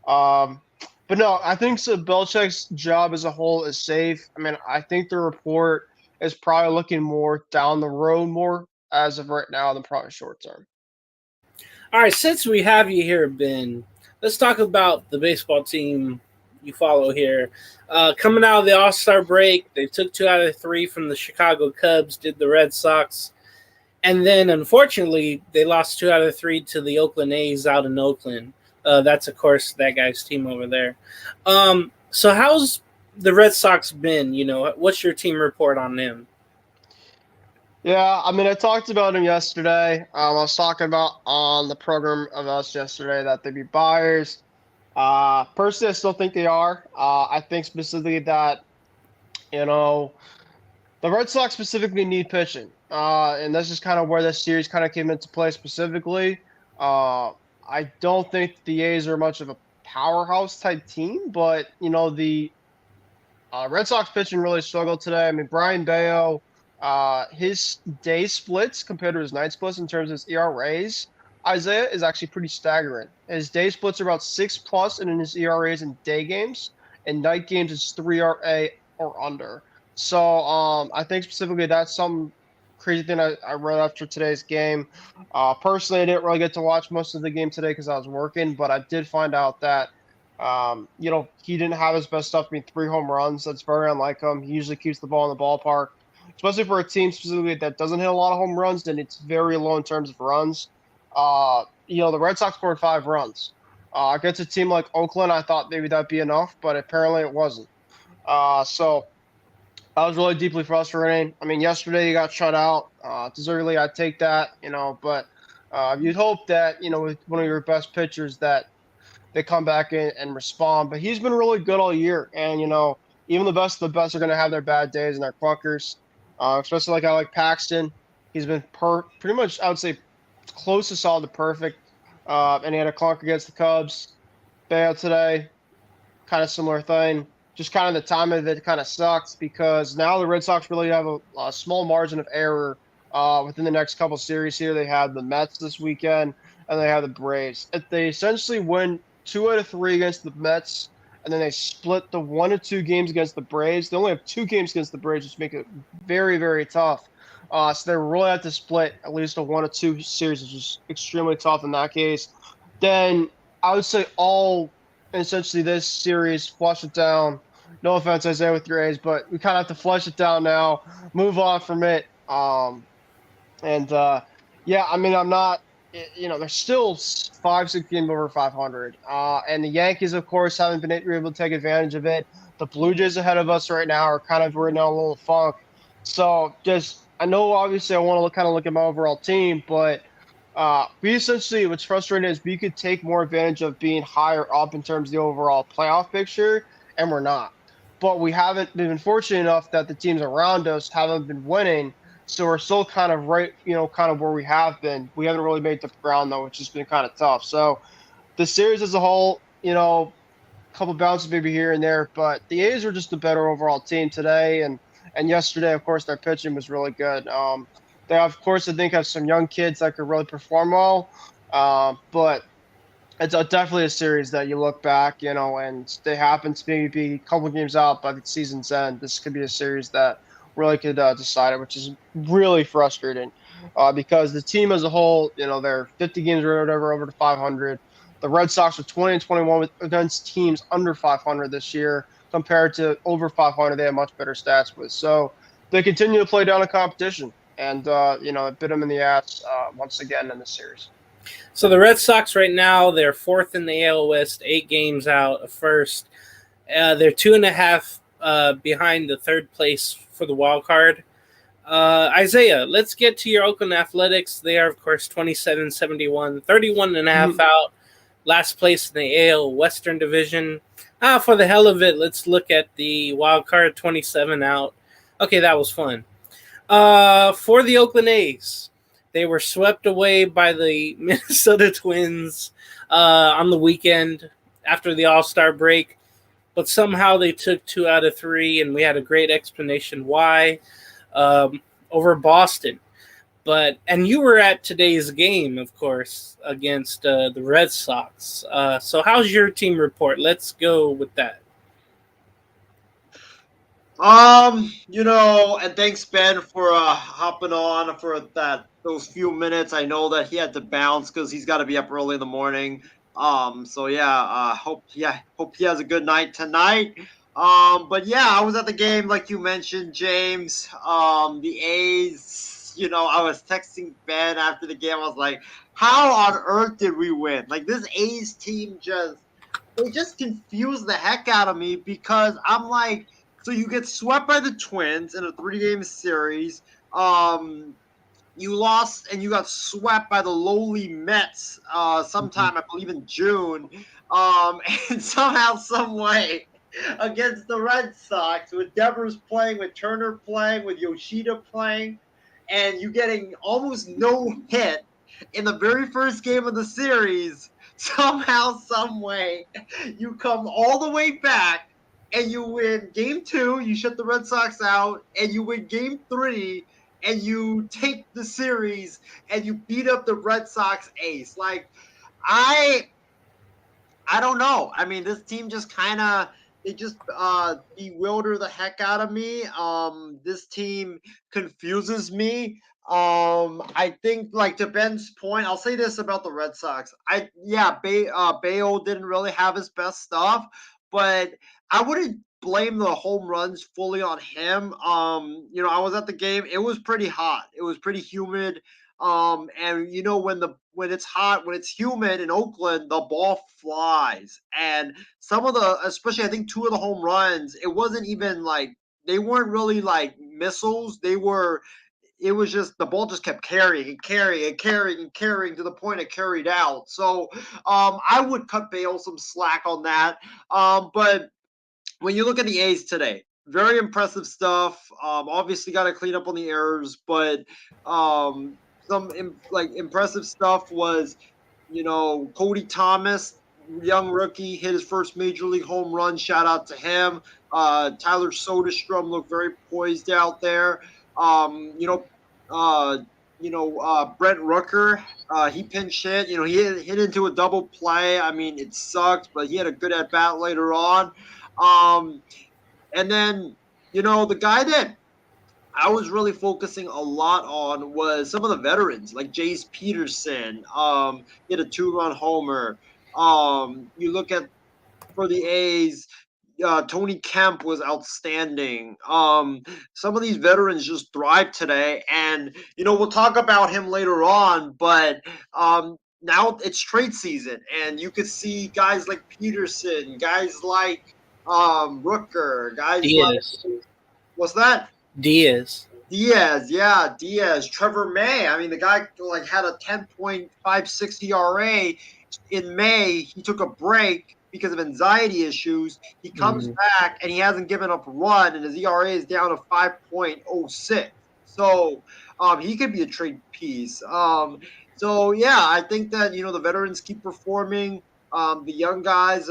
but no, I think so Belichick's job as a whole is safe. I mean, I think the report is probably looking more down the road more as of right now than probably short term. All right, since we have you here, Ben, let's talk about the baseball team you follow here. Coming out of the All-Star break, they took 2 out of 3 from the Chicago Cubs, did the Red Sox, and then unfortunately they lost 2 out of 3 to the Oakland A's out in Oakland. That's, of course, that guy's team over there. So how's the Red Sox been? What's your team report on them? Yeah, I mean, I talked about him yesterday. I was talking about on the program of us yesterday that they'd be buyers. Personally, I still think they are. I think specifically that, the Red Sox specifically need pitching. And that's just kind of where this series kind of came into play specifically. I don't think the A's are much of a powerhouse type team, but, the Red Sox pitching really struggled today. I mean, Brian Bayo, his day splits compared to his night splits in terms of his ERAs, Isaiah, is actually pretty staggering. His day splits are about 6+ and in his ERAs in day games, and night games is 3 ERA or under. So I think specifically that's some crazy thing I read after today's game. Personally, I didn't really get to watch most of the game today because I was working, but I did find out that he didn't have his best stuff. I mean, 3 home runs. That's very unlike him. He usually keeps the ball in the ballpark, especially for a team specifically that doesn't hit a lot of home runs. Then it's very low in terms of runs. The Red Sox scored 5 runs. Against a team like Oakland, I thought maybe that'd be enough, but apparently it wasn't. So that was really deeply frustrating. I mean, yesterday you got shut out. Deservedly, I'd take that, but you'd hope that, with one of your best pitchers that they come back in and respond. But he's been really good all year. And, even the best of the best are going to have their bad days and their clunkers, especially like I like Paxton. He's been pretty much, I would say, close to solid to perfect. And he had a clunk against the Cubs. Bayo today, kind of similar thing. Just kind of the timing of it kind of sucks because now the Red Sox really have a small margin of error within the next couple series here. They have the Mets this weekend, and they have the Braves. If they essentially win 2 out of 3 against the Mets, and then they split the 1 or 2 games against the Braves, they only have 2 games against the Braves, which make it very, very tough. So they really have to split at least a 1 or 2 series, which is extremely tough in that case. Then I would say essentially this series, flush it down. No offense, Isaiah, with your A's, but we kind of have to flush it down now, move on from it. I mean, I'm not, they're still 5-6 games over 500. And the Yankees, of course, haven't been able to take advantage of it. The Blue Jays ahead of us right now are kind of right now a little funk. So I know obviously I want to look at my overall team, but we essentially, what's frustrating is we could take more advantage of being higher up in terms of the overall playoff picture, and we're not. But we haven't been fortunate enough that the teams around us haven't been winning, so we're still kind of right, kind of where we have been. We haven't really made the ground, though, which has been kind of tough. So the series as a whole, a couple bounces maybe here and there, but the A's are just a better overall team today, and And yesterday, of course, their pitching was really good. They, of course, I think have some young kids that could really perform well. But it's definitely a series that you look back, and they happen to maybe be a couple games out by the season's end. This could be a series that really could decide it, which is really frustrating because the team as a whole, they're 50 games or whatever over to 500. The Red Sox are 20 and 21 against teams under 500 this year compared to over 500. They have much better stats with. So they continue to play down the competition, and it bit them in the ass once again in this series. So the Red Sox right now, they're fourth in the AL West, 8 games out of first. They're 2.5 behind the third place for the wild card. Isaiah, let's get to your Oakland Athletics. They are, of course, 27-71, 31.5 out, last place in the AL Western Division. For the hell of it, let's look at the wild card, 27 out. Okay, that was fun. For the Oakland A's, they were swept away by the Minnesota Twins on the weekend after the All-Star break, but somehow they took 2 out of 3, and we had a great explanation why over Boston. And you were at today's game, of course, against the Red Sox. So how's your team report? Let's go with that. And thanks Ben for hopping on for those few minutes. I know that he had to bounce because he's got to be up early in the morning. Hope he has a good night tonight. But yeah, I was at the game like you mentioned, James. The A's, I was texting Ben after the game. I was like, how on earth did we win? Like this A's team they just confused the heck out of me because I'm like, so you get swept by the Twins in a 3-game series. You lost and you got swept by the lowly Mets sometime, I believe, in June. And somehow, some way, against the Red Sox, with Devers playing, with Turner playing, with Yoshida playing, and you getting almost no hit in the very first game of the series, somehow, some way, you come all the way back and you win Game 2, you shut the Red Sox out, and you win Game 3, and you take the series, and you beat up the Red Sox ace. Like, I don't know. I mean, this team just kind of they just bewilder the heck out of me. This team confuses me. I think, like, to Ben's point, I'll say this about the Red Sox. Bayo didn't really have his best stuff, but I wouldn't blame the home runs fully on him. I was at the game. It was pretty hot. It was pretty humid. And when it's hot, when it's humid in Oakland, the ball flies. And especially I think 2 of the home runs, it wasn't even like they weren't really like missiles. It was just the ball just kept carrying and carrying and carrying and carrying to the point it carried out. So I would cut Bale some slack on that. But when you look at the A's today, very impressive stuff. Obviously, got to clean up on the errors, but some impressive stuff was, Cody Thomas, young rookie, hit his first major league home run. Shout out to him. Tyler Soderstrom looked very poised out there. Brent Rooker, he pinch hit. He hit into a double play. I mean, it sucked, but he had a good at bat later on. And then, the guy that I was really focusing a lot on was some of the veterans, like Jace Peterson. He had a 2-run homer. You look at for the A's, Tony Kemp was outstanding. Some of these veterans just thrived today, and we'll talk about him later on. But now it's trade season, and you could see guys like Peterson, guys like Rooker, guys Diaz. like what's that? Diaz, Trevor May. I mean, the guy had a 10.56 ERA in May. He took a break because of anxiety issues. He comes back and he hasn't given up a run, and his ERA is down to 5.06. So he could be a trade piece. I think that the veterans keep performing. The young guys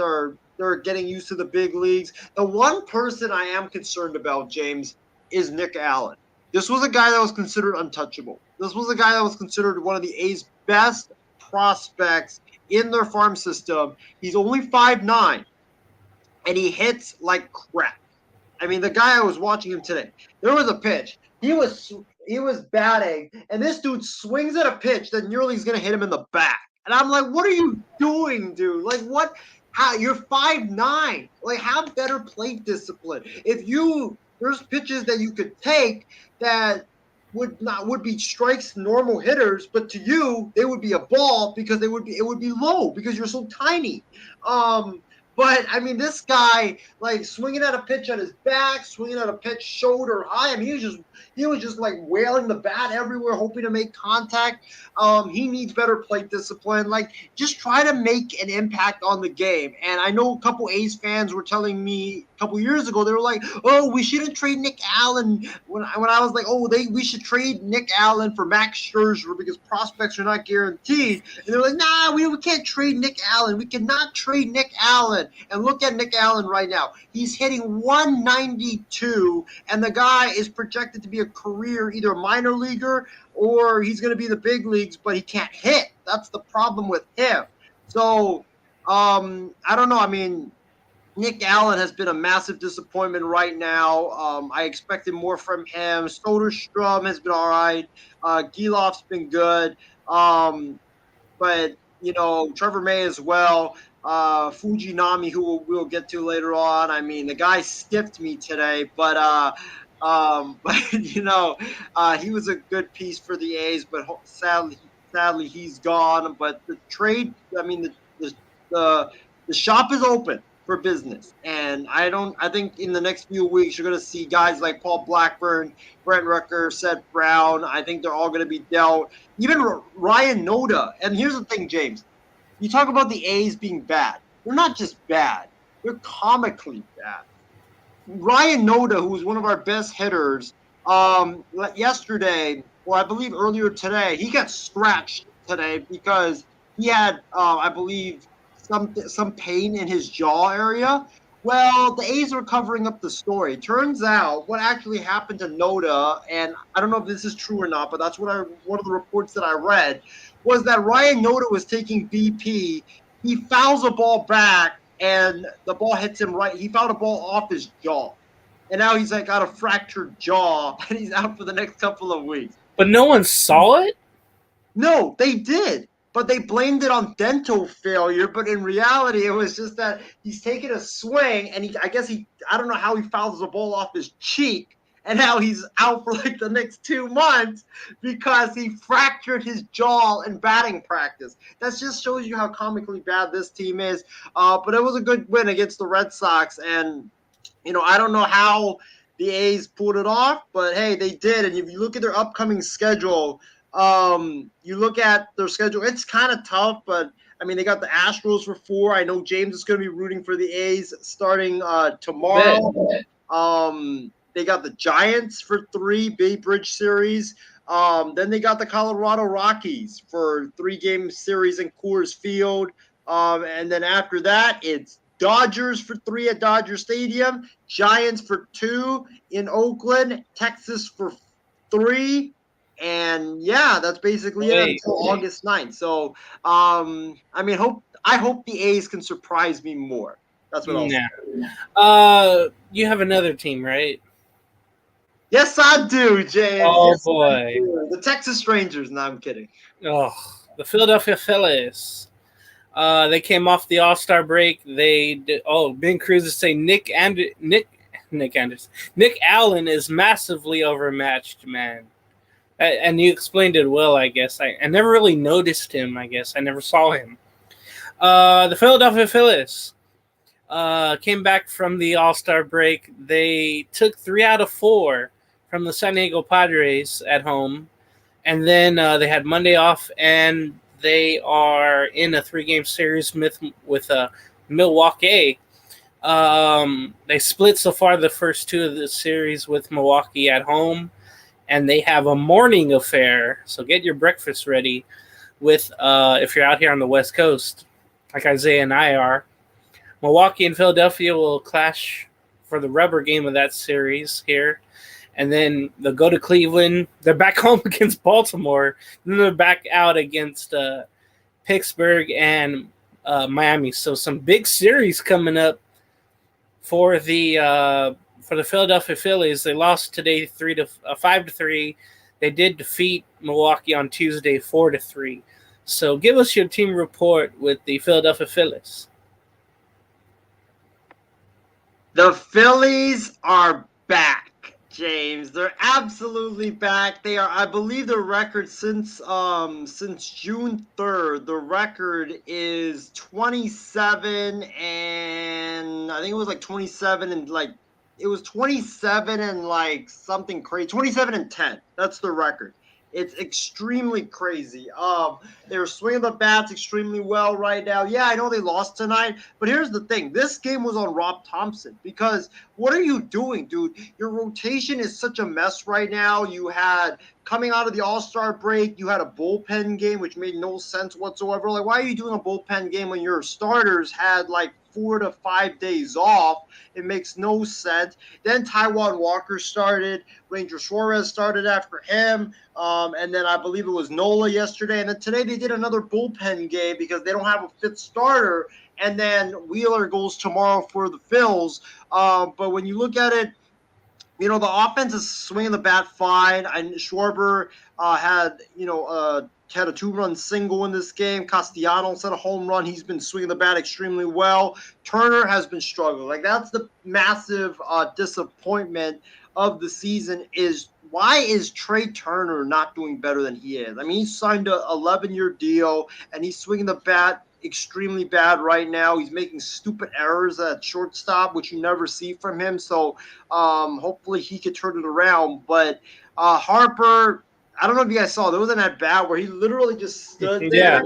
they're getting used to the big leagues. The one person I am concerned about, James, is Nick Allen. This was a guy that was considered untouchable. This was a guy that was considered one of the A's best prospects in their farm system. He's only 5'9", and he hits like crap. I mean, the guy I was watching him today, there was a pitch. He was batting, and this dude swings at a pitch that nearly is going to hit him in the back. And I'm like, what are you doing, dude? Like, what? How? You're 5'9". Like, have better plate discipline. There's pitches that you could take that would be strikes to normal hitters, but to you they would be a ball because it would be low because you're so tiny. But I mean, this guy like swinging at a pitch at his back, swinging at a pitch shoulder high. I mean, he was just like wailing the bat everywhere, hoping to make contact. He needs better plate discipline. Like, just try to make an impact on the game. And I know a couple A's fans were telling me a couple years ago, they were like, "Oh, we shouldn't trade Nick Allen." When I was like, "Oh, we should trade Nick Allen for Max Scherzer because prospects are not guaranteed." And they're like, "Nah, we can't trade Nick Allen. We cannot trade Nick Allen." And look at Nick Allen right now. He's hitting 192, and the guy is projected to be a career either a minor leaguer or he's going to be in the big leagues, but he can't hit. That's the problem with him. So, I don't know. I mean, Nick Allen has been a massive disappointment right now. I expected more from him. Soderstrom has been all right. Geloff's been good. But, Trevor May as well. Fujinami, who we'll get to later on. I mean, the guy stiffed me today, but he was a good piece for the A's, but sadly he's gone. But the trade, I mean, the shop is open for business, and I think in the next few weeks you're going to see guys like Paul Blackburn, Brent Rucker, Seth Brown. I think they're all going to be dealt. Even Ryan Noda. And here's the thing, James. You talk about the A's being bad. They're not just bad. They're comically bad. Ryan Noda, who was one of our best hitters, yesterday, or I believe earlier today, he got scratched today because he had, I believe, some pain in his jaw area. Well, the A's are covering up the story. Turns out what actually happened to Noda, and I don't know if this is true or not, but that's one of the reports that I read, was that Ryan Noda was taking BP. He fouls a ball back, and the ball hits him right. He fouled a ball off his jaw. And now he's got a fractured jaw, and he's out for the next couple of weeks. But no one saw it? No, they did. But they blamed it on dental failure. But in reality, it was just that he's taking a swing, and I don't know how he fouls the ball off his cheek. And now he's out for like the next 2 months because he fractured his jaw in batting practice. That just shows you how comically bad this team is. But it was a good win against the Red Sox. And, I don't know how the A's pulled it off, but hey, they did. And if you look at their upcoming schedule, you look at their schedule, it's kind of tough, but I mean, they got the Astros for 4. I know James is going to be rooting for the A's starting tomorrow. They got the Giants for 3, Bay Bridge series. Then they got the Colorado Rockies for 3-game series in Coors Field. And then after that, it's Dodgers for 3 at Dodger Stadium, Giants for 2 in Oakland, Texas for 3. And yeah, that's basically it until August 9th. So, I hope the A's can surprise me more. That's what I'll say. You have another team, right? Yes, I do, James. Oh, yes, boy. The Texas Rangers. No, I'm kidding. Oh, the Philadelphia Phillies. They came off the All-Star break. They did. Oh, Ben Cruz is saying Nick Allen is massively overmatched, man. And you explained it well, I guess. I never really noticed him, I guess. I never saw him. The Philadelphia Phillies came back from the All-Star break. They took 3 out of 4 from the San Diego Padres at home. And then they had Monday off, and they are in a 3-game series with Milwaukee. They split so far the first 2 of the series with Milwaukee at home. And they have a morning affair, so get your breakfast ready with, if you're out here on the West Coast, like Isaiah and I are. Milwaukee and Philadelphia will clash for the rubber game of that series here. and then they'll go to Cleveland. They're back home against Baltimore. Then they're back out against Pittsburgh and Miami. So some big series coming up for the Philadelphia Phillies. They lost today 5-3. They did defeat Milwaukee on Tuesday 4-3. So give us your team report with the Philadelphia Phillies. The Phillies are back, James. They're absolutely back. They are, I believe, the record since June 3rd. The record is 27 and I think it was like 27 and like it was 27 and like something crazy. 27 and 10. That's the record. It's extremely crazy. They're swinging the bats extremely well right now. Yeah, I know they lost tonight, but here's the thing. This game was on Rob Thompson because what are you doing, dude? Your rotation is such a mess right now. You had, coming out of the All-Star break, you had a bullpen game, which made no sense whatsoever. Like, why are you doing a bullpen game when your starters had like 4 to 5 days off? It makes no sense. Then Taijuan Walker started. Ranger Suarez started after him. And then I believe it was Nola yesterday. And then today they did another bullpen game because they don't have a fifth starter. And then Wheeler goes tomorrow for the Phils. But when you look at it, you know, the offense is swinging the bat fine. And Schwarber had a 2-run single in this game. Castellanos had a home run. He's been swinging the bat extremely well. Turner has been struggling. Like, that's the massive disappointment of the season is why is Trey Turner not doing better than he is? I mean, he signed a 11-year deal, and he's swinging the bat extremely bad right now. He's making stupid errors at shortstop, which you never see from him. So hopefully he could turn it around. But Harper, I don't know if you guys saw, there was an at-bat where he literally just stood there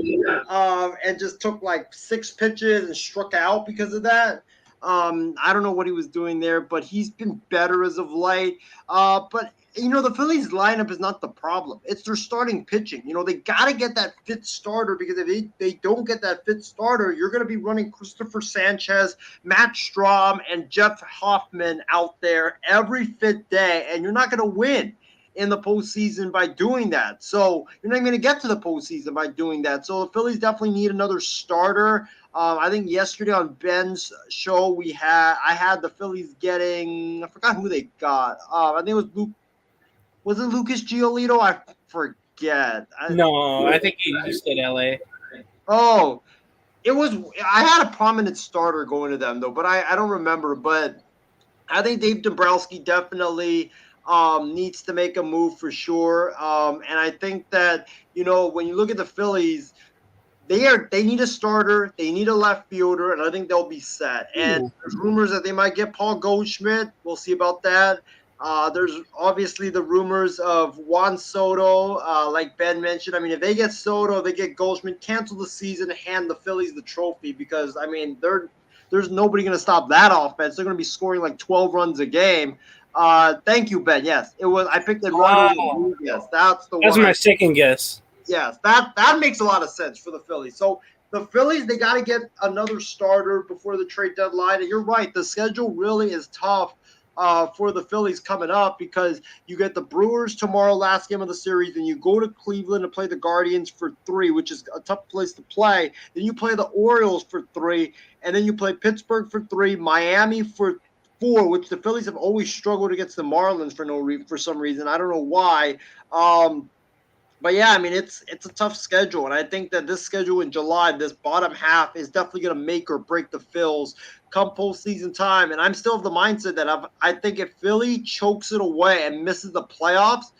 and just took like 6 pitches and struck out because of that. I don't know what he was doing there, but he's been better as of late. But you know, the Phillies lineup is not the problem. It's their starting pitching. You know, they got to get that fifth starter because if they don't get that fifth starter, you're going to be running Christopher Sanchez, Matt Strahm, and Jeff Hoffman out there every fifth day, and you're not going to win in the postseason by doing that. So you're not going to get to the postseason by doing that. So the Phillies definitely need another starter. I think yesterday on Ben's show I had the Phillies getting, I forgot who they got. I think it was Luke. Was it Lucas Giolito? I forget. No, I think he said LA. Oh, it was. I had a prominent starter going to them though, but I don't remember. But I think Dave Dombrowski definitely needs to make a move for sure. And I think that, you know, when you look at the Phillies, they need a starter, they need a left fielder, and I think they'll be set. And there's rumors that they might get Paul Goldschmidt. We'll see about that. There's obviously the rumors of Juan Soto, like Ben mentioned. I mean, if they get Soto, they get Goldschmidt, cancel the season, hand the Phillies the trophy because, I mean, there's nobody going to stop that offense. They're going to be scoring like 12 runs a game. Thank you, Ben. Yes, it was. I picked Eduardo. Wow. Yes, that's the one. That's my second guess. Yes, that makes a lot of sense for the Phillies. So the Phillies, they got to get another starter before the trade deadline. And you're right, the schedule really is tough for the Phillies coming up because you get the Brewers tomorrow, last game of the series, and you go to Cleveland to play the Guardians for 3, which is a tough place to play. Then you play the Orioles for 3, and then you play Pittsburgh for 3, Miami for 4, which the Phillies have always struggled against the Marlins for some reason. I don't know why. But yeah, I mean, it's a tough schedule, and I think that this schedule in July, this bottom half, is definitely going to make or break the Phils come postseason time. And I'm still of the mindset that I think if Philly chokes it away and misses the playoffs,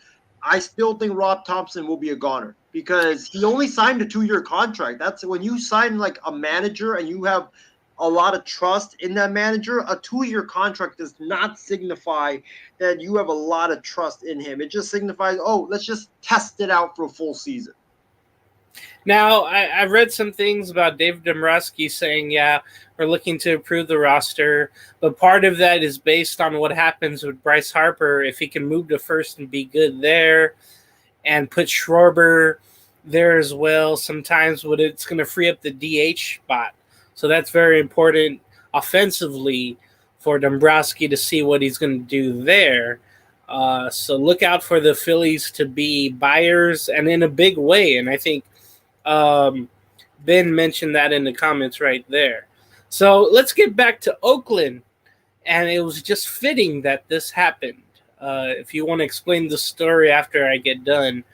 I still think Rob Thompson will be a goner because he only signed a 2-year contract. That's when you sign like a manager and you have a lot of trust in that manager. A 2-year contract does not signify that you have a lot of trust in him. It just signifies, oh, let's just test it out for a full season. Now, I read some things about Dave Dombrowski saying, yeah, we're looking to improve the roster, but part of that is based on what happens with Bryce Harper, if he can move to first and be good there and put Schwarber there as well. Sometimes it's going to free up the DH spot. So that's very important offensively for Dombrowski to see what he's going to do there. So look out for the Phillies to be buyers and in a big way. And I think Ben mentioned that in the comments right there. So let's get back to Oakland. And it was just fitting that this happened. If you want to explain the story after I get done.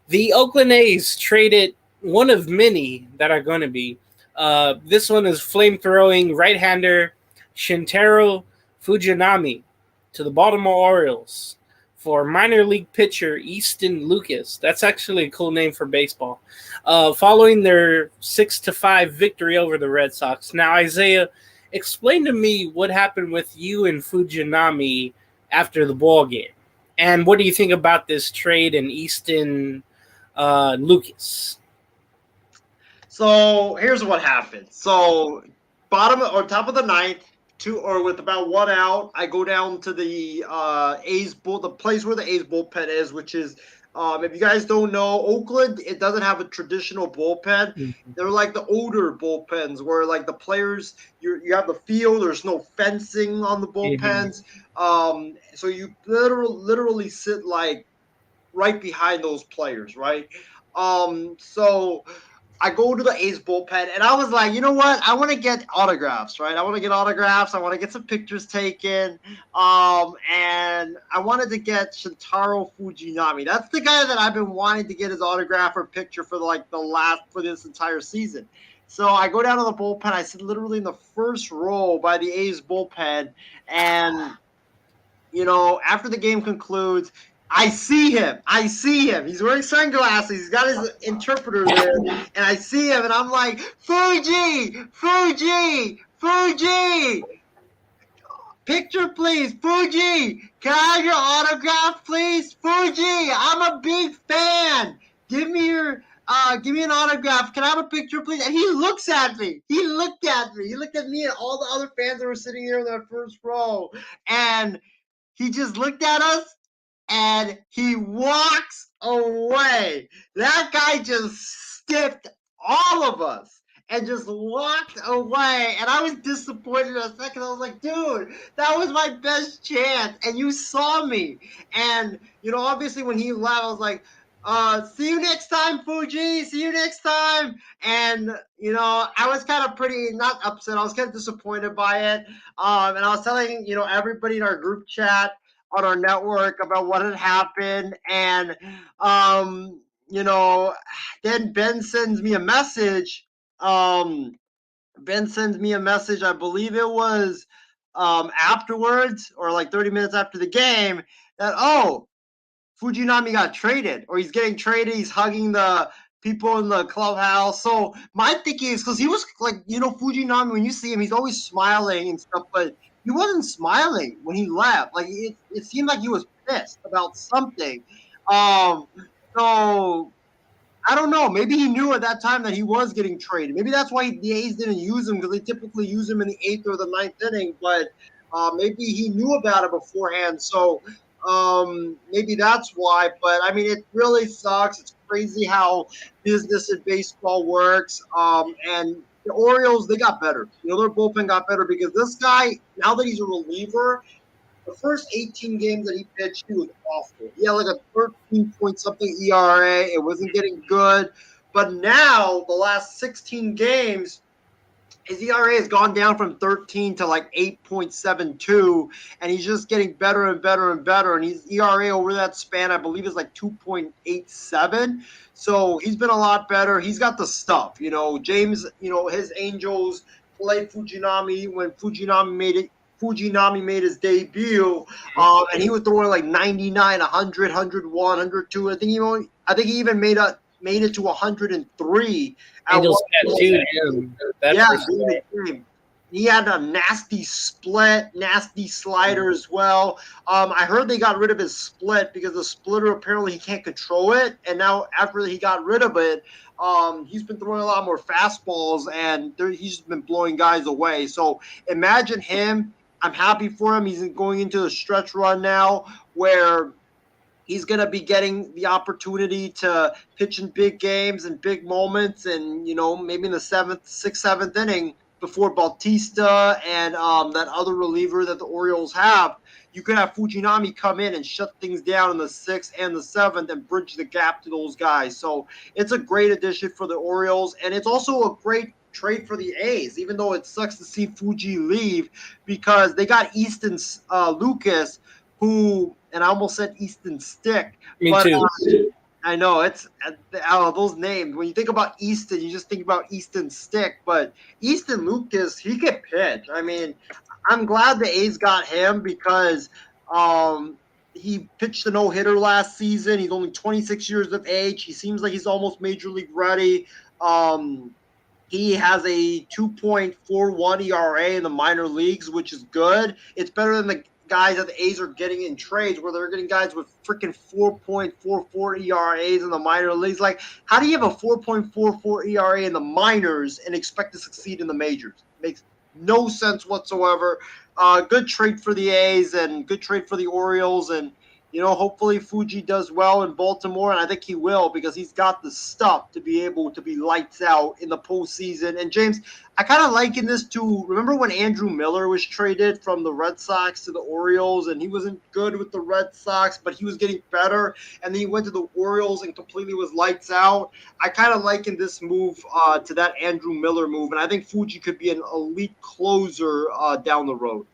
The Oakland A's traded one of many that are going to be. This one is flamethrowing right-hander Shintaro Fujinami to the Baltimore Orioles for minor league pitcher Easton Lucas. That's actually a cool name for baseball. Following their 6-5 victory over the Red Sox. Now, Isaiah, explain to me what happened with you and Fujinami after the ball game. And what do you think about this trade and Easton Lucas? So here's what happened. So top of the ninth, with about 1 out, I go down to the the place where the A's bullpen is, which is if you guys don't know, Oakland, it doesn't have a traditional bullpen. Mm-hmm. They're like the older bullpens where like the players, you have the field, there's no fencing on the bullpens. Mm-hmm. So you literally sit like right behind those players, right? So I go to the A's bullpen, and I was like, you know what? I want to get autographs, right? I want to get autographs. I want to get some pictures taken. And I wanted to get Shintaro Fujinami. That's the guy that I've been wanting to get his autograph or picture for for this entire season. So I go down to the bullpen. I sit literally in the first row by the A's bullpen, and after the game concludes, I see him. He's wearing sunglasses. He's got his interpreter there. And I see him, and I'm like, Fuji! Picture, please. Fuji! Can I have your autograph, please? Fuji! I'm a big fan. Give me an autograph. Can I have a picture, please? And he looks at me. He looked at me and all the other fans that were sitting there in that first row. And he just looked at us. And he walks away. That guy just skipped all of us and just walked away. And I was disappointed a second. I was like, dude, that was my best chance. And you saw me. And, obviously when he left, I was like, see you next time, Fuji. See you next time. And, I was kind of not upset. I was kind of disappointed by it. And I was telling, everybody in our group chat on our network about what had happened. And, then Ben sends me a message. I believe it was afterwards or like 30 minutes after the game that, Fujinami got traded or he's getting traded. He's hugging the people in the clubhouse. So my thinking is because he was like, Fujinami, when you see him, he's always smiling and stuff, but he wasn't smiling when he left. Like it seemed like he was pissed about something. So I don't know. Maybe he knew at that time that he was getting traded. Maybe that's why the A's didn't use him because they typically use him in the 8th or the 9th inning. But maybe he knew about it beforehand. So maybe that's why. But I mean, it really sucks. It's crazy how business in baseball works. And the Orioles, they got better. Their bullpen got better because this guy, now that he's a reliever, the first 18 games that he pitched, he was awful. He had like a 13-point-something ERA. It wasn't getting good. But now, the last 16 games, his ERA has gone down from 13 to like 8.72, and he's just getting better and better and better. And his ERA over that span, I believe, is like 2.87. So he's been a lot better. He's got the stuff. James, his Angels played Fujinami when Fujinami made his debut, and he was throwing like 99, 100, 101, 102. I think he even made it to 103. Angels tattooed him. He had a nasty split, nasty slider as well. I heard they got rid of his split because the splitter, apparently he can't control it. And now after he got rid of it, he's been throwing a lot more fastballs, and he's been blowing guys away. So imagine him. I'm happy for him. He's going into a stretch run now where he's going to be getting the opportunity to pitch in big games and big moments. And, maybe in the 6th, 7th inning, before Bautista and that other reliever that the Orioles have, you could have Fujinami come in and shut things down in the 6th and the 7th and bridge the gap to those guys. So it's a great addition for the Orioles, and it's also a great trade for the A's, even though it sucks to see Fuji leave because they got Easton Lucas, who, and I almost said Easton Stick. Me but, too. I know it's those names. When you think about Easton, you just think about Easton Stick, but Easton Lucas, he could pitch. I mean, I'm glad the A's got him because he pitched a no-hitter last season. He's only 26 years of age. He seems like he's almost major league ready. He has a 2.41 ERA in the minor leagues, which is good. It's better than the guys that the A's are getting in trades where they're getting guys with freaking 4.44 ERAs in the minor leagues. Like, how do you have a 4.44 ERA in the minors and expect to succeed in the majors? Makes no sense whatsoever. Good trade for the A's and good trade for the Orioles. And, hopefully Fuji does well in Baltimore, and I think he will because he's got the stuff to be able to be lights out in the postseason. And, James, I kind of liken this to, remember when Andrew Miller was traded from the Red Sox to the Orioles, and he wasn't good with the Red Sox, but he was getting better, and then he went to the Orioles and completely was lights out? I kind of liken this move to that Andrew Miller move, and I think Fuji could be an elite closer down the road.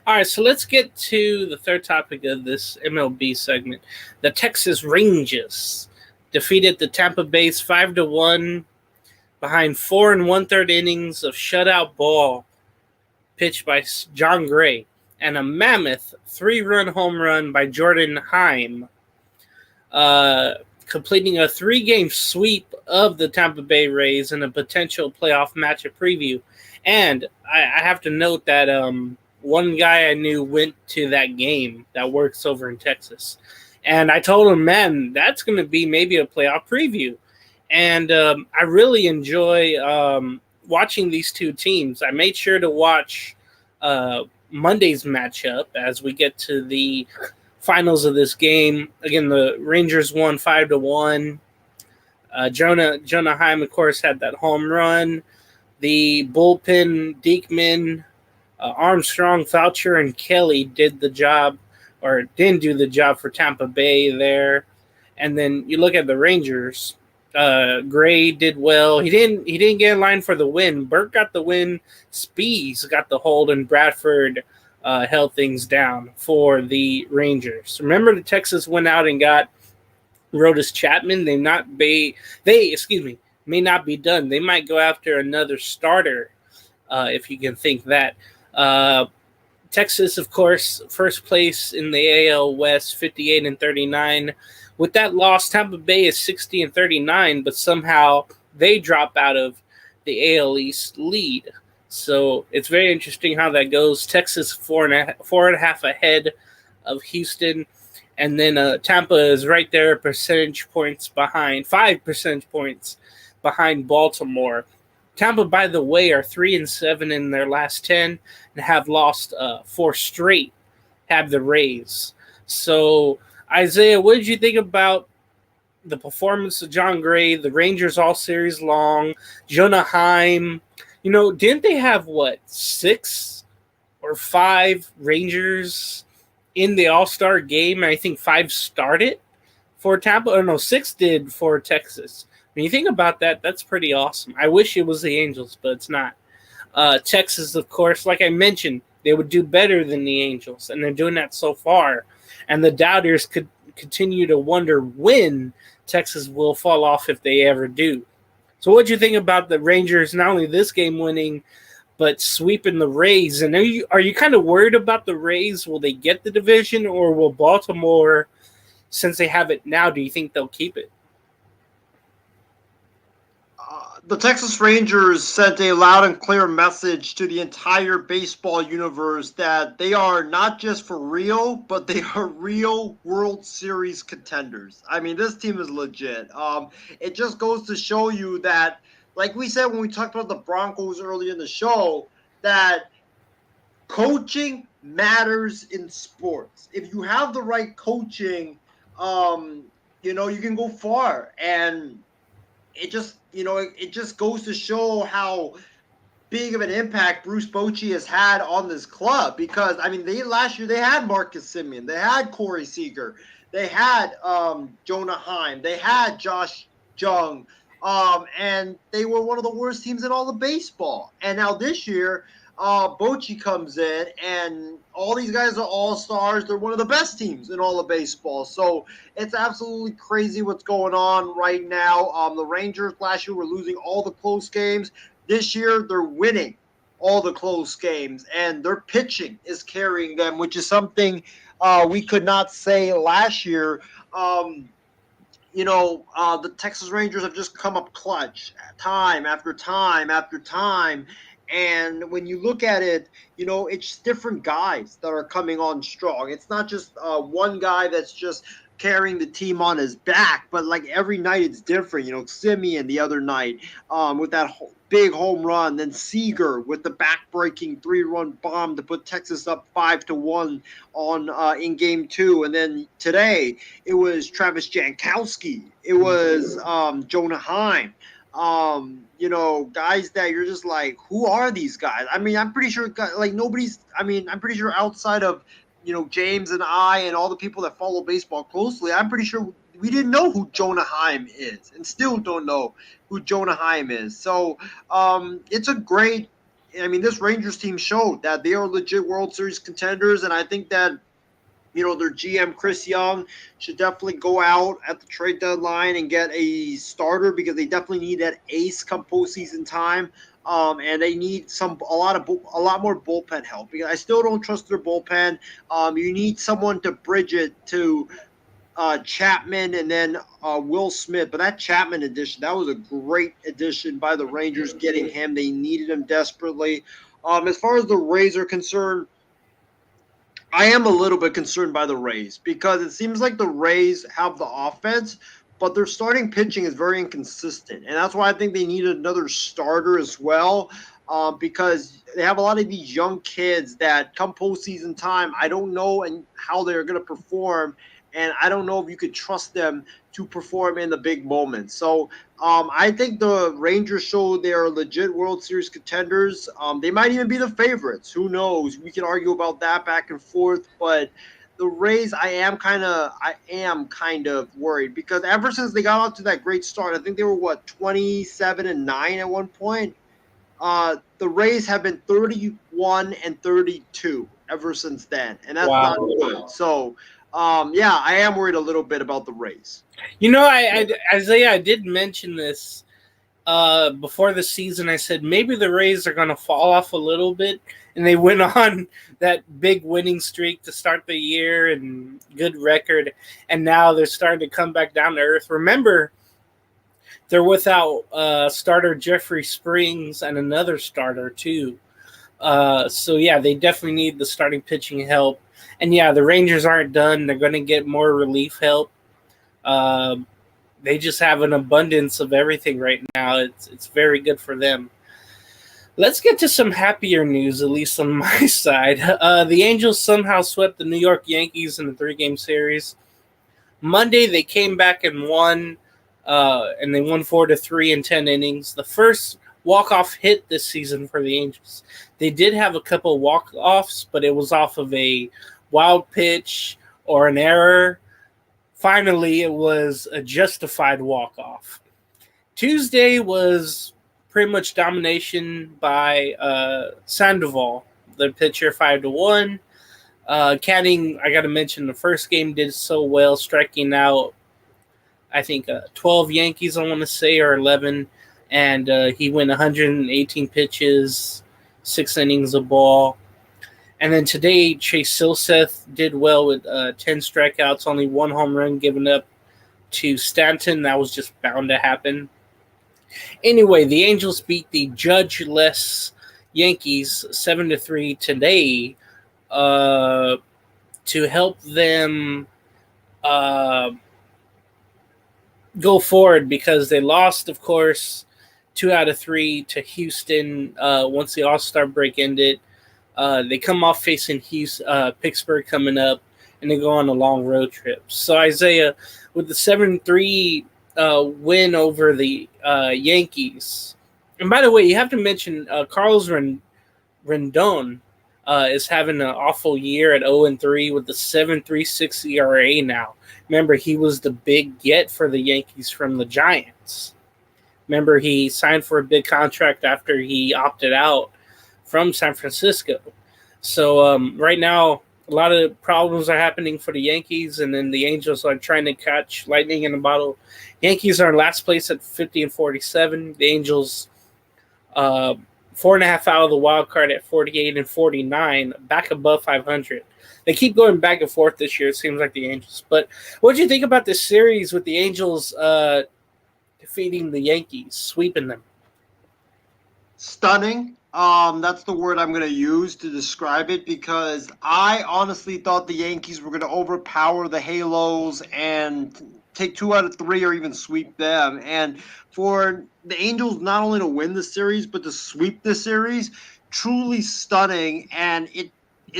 All right, so let's get to the third topic of this MLB segment. The Texas Rangers defeated the Tampa Bay's 5-1 behind 4 1/3 innings of shutout ball pitched by John Gray and a mammoth 3-run home run by Jordan Heim, completing a 3-game sweep of the Tampa Bay Rays in a potential playoff matchup preview. And I have to note that one guy I knew went to that game that works over in Texas. And I told him, man, that's going to be maybe a playoff preview. And I really enjoy watching these two teams. I made sure to watch Monday's matchup as we get to the finals of this game. Again, the Rangers won 5-1. Jonah Heim, of course, had that home run. The bullpen, Diekman, Armstrong, Foucher, and Kelly did the job, or didn't do the job for Tampa Bay there. And then you look at the Rangers. Gray did well. He didn't get in line for the win. Burke got the win. Spees got the hold, and Bradford held things down for the Rangers. Remember, the Texas went out and got Aroldis Chapman. May not be done. They might go after another starter, if you can think that. Texas, of course, first place in the AL West, 58-39. With that loss, Tampa Bay is 60-39, but somehow they drop out of the AL East lead. So it's very interesting how that goes. Texas 4.5 ahead of Houston, and then Tampa is right there, 5 percentage points behind Baltimore. Tampa, by the way, are 3-7 in their last 10 and have lost 4 straight, have the Rays. So, Isaiah, what did you think about the performance of John Gray, the Rangers all series long, Jonah Heim? Didn't they have, 6 or 5 Rangers in the All-Star game? And I think 5 started for Tampa. Or no, 6 did for Texas. When you think about that, that's pretty awesome. I wish it was the Angels, but it's not. Texas, of course, like I mentioned, they would do better than the Angels, and they're doing that so far. And the doubters could continue to wonder when Texas will fall off if they ever do. So what do you think about the Rangers, not only this game winning, but sweeping the Rays? And are you kind of worried about the Rays? Will they get the division, or will Baltimore, since they have it now, do you think they'll keep it? The Texas Rangers sent a loud and clear message to the entire baseball universe that they are not just for real, but they are real World Series contenders. I mean, this team is legit. It just goes to show you that, like we said when we talked about the Broncos early in the show, that coaching matters in sports. If you have the right coaching, you can go far. And it just goes to show how big of an impact Bruce Bochy has had on this club, because I mean, last year they had Marcus Simeon, they had Corey Seager, they had Jonah Heim, they had Josh Jung, and they were one of the worst teams in all of baseball. And now this year, Bochy comes in, and all these guys are all-stars. They're one of the best teams in all of baseball. So it's absolutely crazy what's going on right now. The Rangers last year were losing all the close games. This year, they're winning all the close games, and their pitching is carrying them, which is something we could not say last year. The Texas Rangers have just come up clutch time after time after time. And when you look at it, it's different guys that are coming on strong. It's not just one guy that's just carrying the team on his back, but like every night it's different. Simeon the other night with that big home run, then Seager with the back-breaking 3-run bomb to put Texas up 5-1 on in Game 2, and then today it was Travis Jankowski, it was Jonah Heim. Guys that you're just like, who are these guys? I mean, I'm pretty sure I'm pretty sure outside of James and I and all the people that follow baseball closely, I'm pretty sure we didn't know who Jonah Heim is, and still don't know who Jonah Heim is. So it's a great – I mean, this Rangers team showed that they are legit World Series contenders, and I think that, their GM, Chris Young, should definitely go out at the trade deadline and get a starter, because they definitely need that ace come postseason time. And they need a lot more bullpen help, because I still don't trust their bullpen. You need someone to bridge it to Chapman and then Will Smith. But that Chapman addition, that was a great addition by the Rangers, getting him. They needed him desperately. As far as the Rays are concerned, I am a little bit concerned by the Rays, because it seems like the Rays have the offense, but their starting pitching is very inconsistent. And that's why I think they need another starter as well, because they have a lot of these young kids that come postseason time, I don't know how they're going to perform, and I don't know if you could trust them to perform in the big moments. So I think the Rangers show they're legit World Series contenders. They might even be the favorites. Who knows? We can argue about that back and forth, but the Rays, I am kind of worried, because ever since they got off to that great start, I think they were 27-9 at one point. The Rays have been 31-32 ever since then, and that's not good. So, I am worried a little bit about the Rays. Isaiah, I did mention this before the season. I said maybe the Rays are going to fall off a little bit, and they went on that big winning streak to start the year and good record, and now they're starting to come back down to earth. Remember, they're without starter Jeffrey Springs and another starter too. They definitely need the starting pitching help. And the Rangers aren't done. They're going to get more relief help. They just have an abundance of everything right now. It's very good for them. Let's get to some happier news, at least on my side. The Angels somehow swept the New York Yankees in a 3-game series. Monday, they came back and won, and they won 4-3 in 10 innings. The first walk-off hit this season for the Angels. They did have a couple walk-offs, but it was off of a wild pitch or an error. Finally, it was a justified walk-off. Tuesday was pretty much domination by Sandoval, the pitcher, 5-1. Canning, I got to mention, the first game did so well, striking out, I think, 12 Yankees, I want to say, or 11. And he went 118 pitches, 6 innings of ball. And then today, Chase Silseth did well with 10 strikeouts, only 1 home run given up to Stanton. That was just bound to happen. Anyway, the Angels beat the judge-less Yankees 7-3 today to help them go forward, because they lost, of course, 2 out of 3 to Houston once the All-Star break ended. They come off facing Pittsburgh coming up, and they go on a long road trip. So, Isaiah, with the 7-3 win over the Yankees, And by the way, you have to mention Carlos Rendon is having an awful year at 0-3 with the 7.36 ERA now. Remember, he was the big get for the Yankees from the Giants. Remember, he signed for a big contract after he opted out from San Francisco. So right now, a lot of problems are happening for the Yankees, and then the Angels are trying to catch lightning in a bottle. Yankees are in last place at 50-47. The Angels 4.5 out of the wild card at 48-49, back above 500. They keep going back and forth this year, it seems like the Angels. But what do you think about this series with the Angels defeating the Yankees, sweeping them? Stunning. That's the word I'm going to use to describe it, because I honestly thought the Yankees were going to overpower the Halos and take 2 out of 3 or even sweep them. And for the Angels not only to win the series, but to sweep the series, truly stunning. And it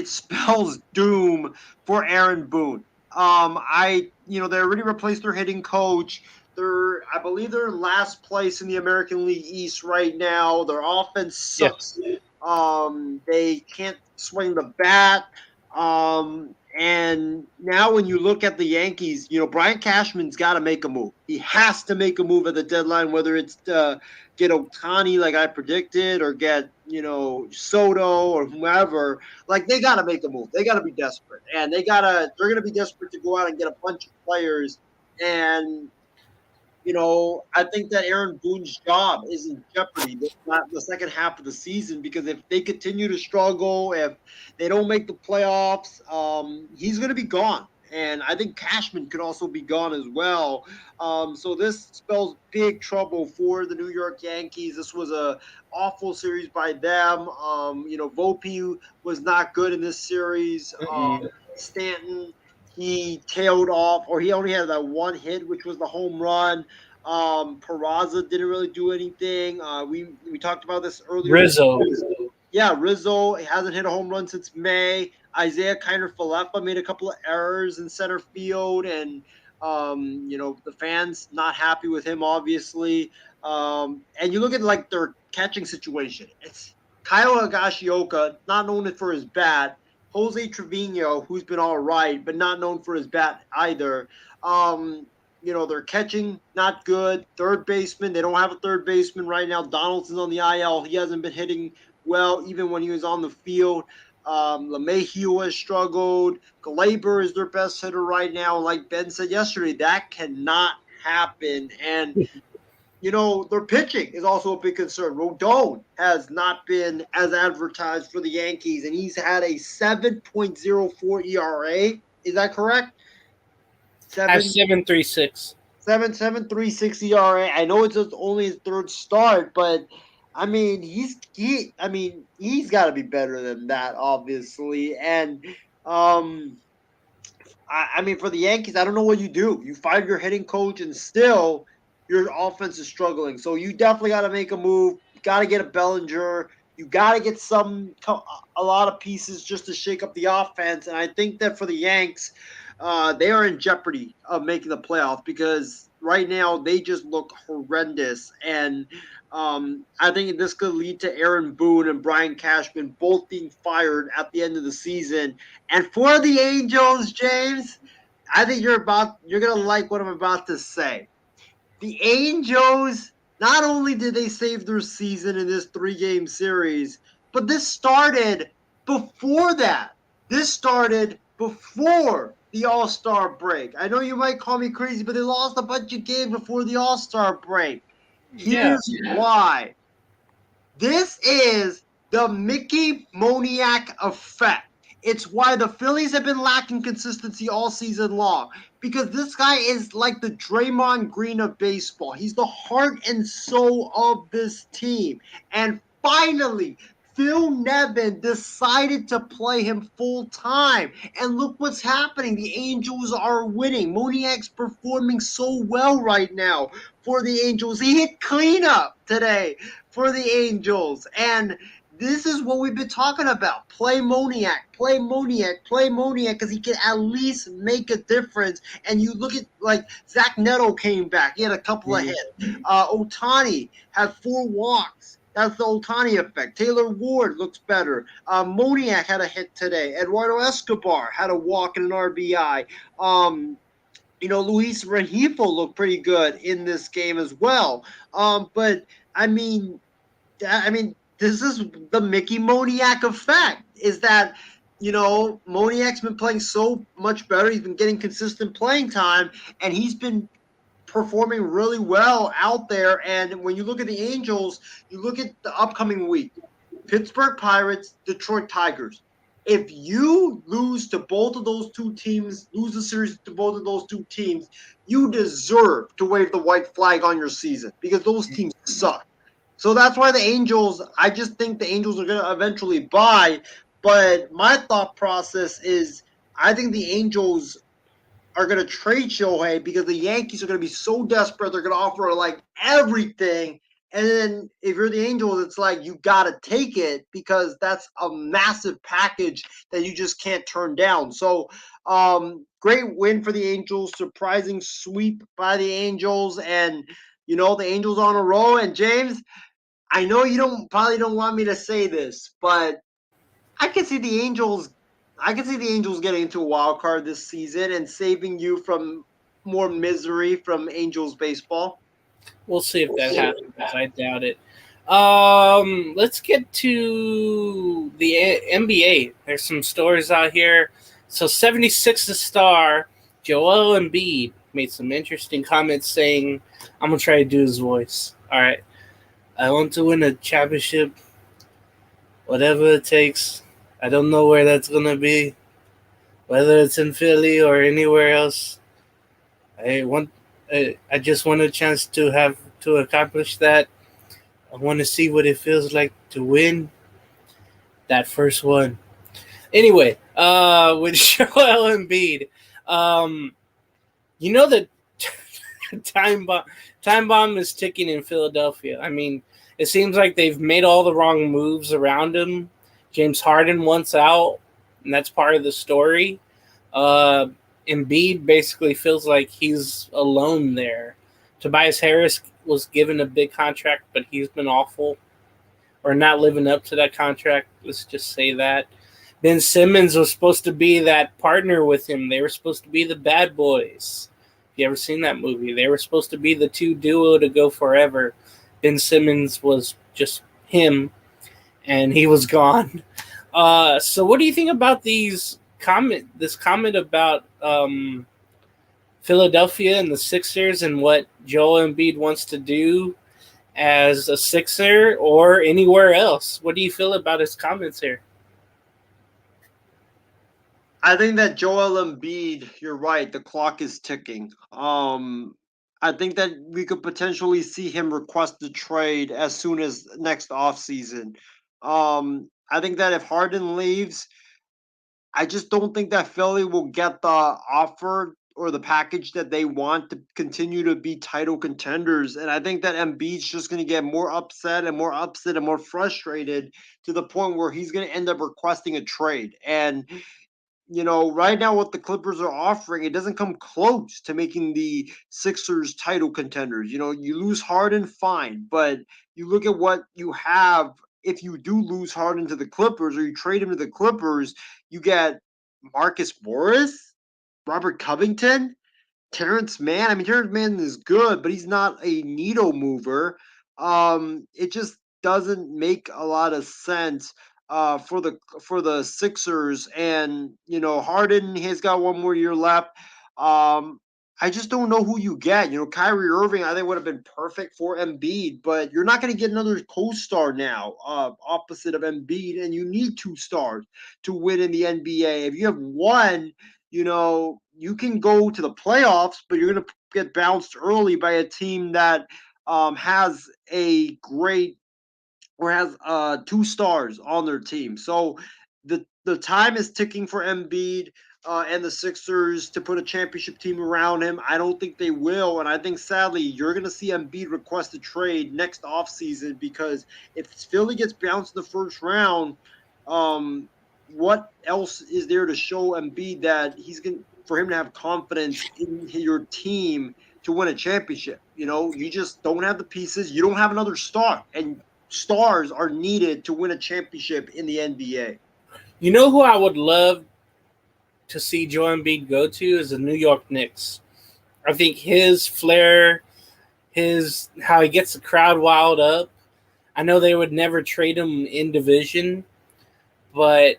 spells doom for Aaron Boone. They already replaced their hitting coach. I believe they're in last place in the American League East right now. Their offense sucks. Yes. They can't swing the bat. And now when you look at the Yankees, Brian Cashman's got to make a move. He has to make a move at the deadline, whether it's get Ohtani like I predicted or get, Soto or whomever. Like, they got to make a move. They got to be desperate. And they're going to be desperate to go out and get a bunch of players. And I think that Aaron Boone's job is in jeopardy not the second half of the season, because if they continue to struggle, if they don't make the playoffs, he's going to be gone. And I think Cashman could also be gone as well. So this spells big trouble for the New York Yankees. This was a awful series by them. Volpe was not good in this series. Stanton, he tailed off, or he only had that one hit, which was the home run. Peraza didn't really do anything. We talked about this earlier. Rizzo hasn't hit a home run since May. Isaiah Kiner-Falefa made a couple of errors in center field, and the fans not happy with him, obviously. And you look at their catching situation. It's Kyle Higashioka, not known for his bat. Jose Trevino, who's been all right, but not known for his bat either. They're catching not good. Third baseman, they don't have a third baseman right now. Donaldson's on the IL. He hasn't been hitting well, even when he was on the field. LeMahieu has struggled. Glaber is their best hitter right now. Like Ben said yesterday, that cannot happen. And their pitching is also a big concern. Rodon has not been as advertised for the Yankees, and he's had a 7.04 ERA. Is that correct? 7.36. 7.36 ERA. I know it's just only his third start, but he's got to be better than that, obviously. And for the Yankees, I don't know what you do. You fired your hitting coach, and still your offense is struggling. So you definitely got to make a move. You got to get a Bellinger. You got to get a lot of pieces just to shake up the offense. And I think that for the Yanks, they are in jeopardy of making the playoffs, because right now they just look horrendous. And I think this could lead to Aaron Boone and Brian Cashman both being fired at the end of the season. And for the Angels, James, I think you're going to like what I'm about to say. The Angels, not only did they save their season in this 3-game series, but this started before that. This started before the All-Star break. I know you might call me crazy, but they lost a bunch of games before the All-Star break. Here's why. This is the Mickey Moniak effect. It's why the Phillies have been lacking consistency all season long, because this guy is like the Draymond Green of baseball. He's the heart and soul of this team. And finally, Phil Nevin decided to play him full time. And look what's happening. The Angels are winning. Moniak's performing so well right now for the Angels. He hit cleanup today for the Angels. And this is what we've been talking about. Play Moniak, because he can at least make a difference. And you look at, like, Zach Neto came back. He had a couple of hits. Ohtani had 4 walks. That's the Ohtani effect. Taylor Ward looks better. Moniak had a hit today. Eduardo Escobar had a walk and an RBI. Luis Rengifo looked pretty good in this game as well. But I mean, this is the Mickey Moniak effect. Is that Moniak's been playing so much better. He's been getting consistent playing time, and he's been performing really well out there. And when you look at the Angels, you look at the upcoming week: Pittsburgh Pirates, Detroit Tigers. If you lose to both of those two teams, lose the series to both of those two teams, you deserve to wave the white flag on your season, because those teams suck. So that's why the Angels, I just think the Angels are going to eventually buy. But my thought process is, I think the Angels are going to trade Shohei because the Yankees are going to be so desperate. They're going to offer, like, everything. And then if you're the Angels, it's like you got to take it, because that's a massive package that you just can't turn down. So great win for the Angels. Surprising sweep by the Angels. And, the Angels on a roll. And James, I know you probably don't want me to say this, but I can see the Angels. I can see the Angels getting into a wild card this season and saving you from more misery from Angels baseball. We'll see if that happens. I doubt it. Let's get to the NBA. There's some stories out here. So 76 star Joel Embiid made some interesting comments saying, I'm going to try to do his voice. All right. I want to win a championship, whatever it takes. I don't know where that's going to be, whether it's in Philly or anywhere else. I just want a chance to accomplish that. I want to see what it feels like to win that first one. Anyway, with Joel Embiid, that time bomb is ticking in Philadelphia. I mean, it seems like they've made all the wrong moves around him. James Harden wants out, and that's part of the story. Embiid basically feels like he's alone there. Tobias Harris was given a big contract, but he's been awful, or not living up to that contract. Let's just say that. Ben Simmons was supposed to be that partner with him. They were supposed to be the bad boys. If you ever seen that movie, they were supposed to be the two duo to go forever. Ben Simmons was just him, and he was gone. So what do you think about this comment about Philadelphia and the Sixers and what Joel Embiid wants to do as a Sixer or anywhere else? What do you feel about his comments here? I think that Joel Embiid, you're right, the clock is ticking. I think that we could potentially see him request the trade as soon as next offseason. I think that if Harden leaves, I just don't think that Philly will get the offer or the package that they want to continue to be title contenders. And I think that Embiid's just going to get more upset and more frustrated, to the point where he's going to end up requesting a trade. And right now what the Clippers are offering, it doesn't come close to making the Sixers title contenders. You lose Harden, fine, but you look at what you have. If you do lose Harden to the Clippers, or you trade him to the Clippers, you get Marcus Morris, Robert Covington, Terrence Mann. I mean, Terrence Mann is good, but he's not a needle mover. It just doesn't make a lot of sense for the Sixers. And Harden has got one more year left. I just don't know who you get. Kyrie Irving, I think, would have been perfect for Embiid, but you're not going to get another co-star now opposite of Embiid, and you need 2 stars to win in the NBA. If you have one, you can go to the playoffs, but you're going to get bounced early by a team that has a great, or has 2 stars on their team. So the time is ticking for Embiid. and the Sixers to put a championship team around him. I don't think they will, and I think sadly you're going to see Embiid request a trade next offseason because if Philly gets bounced in the first round, what else is there to show Embiid that he's going for him to have confidence in your team to win a championship? You just don't have the pieces. You don't have another star, and stars are needed to win a championship in the NBA. You know who I would love to see Joel Embiid go to is the New York Knicks. I think his flair, how he gets the crowd wild up. I know they would never trade him in division, but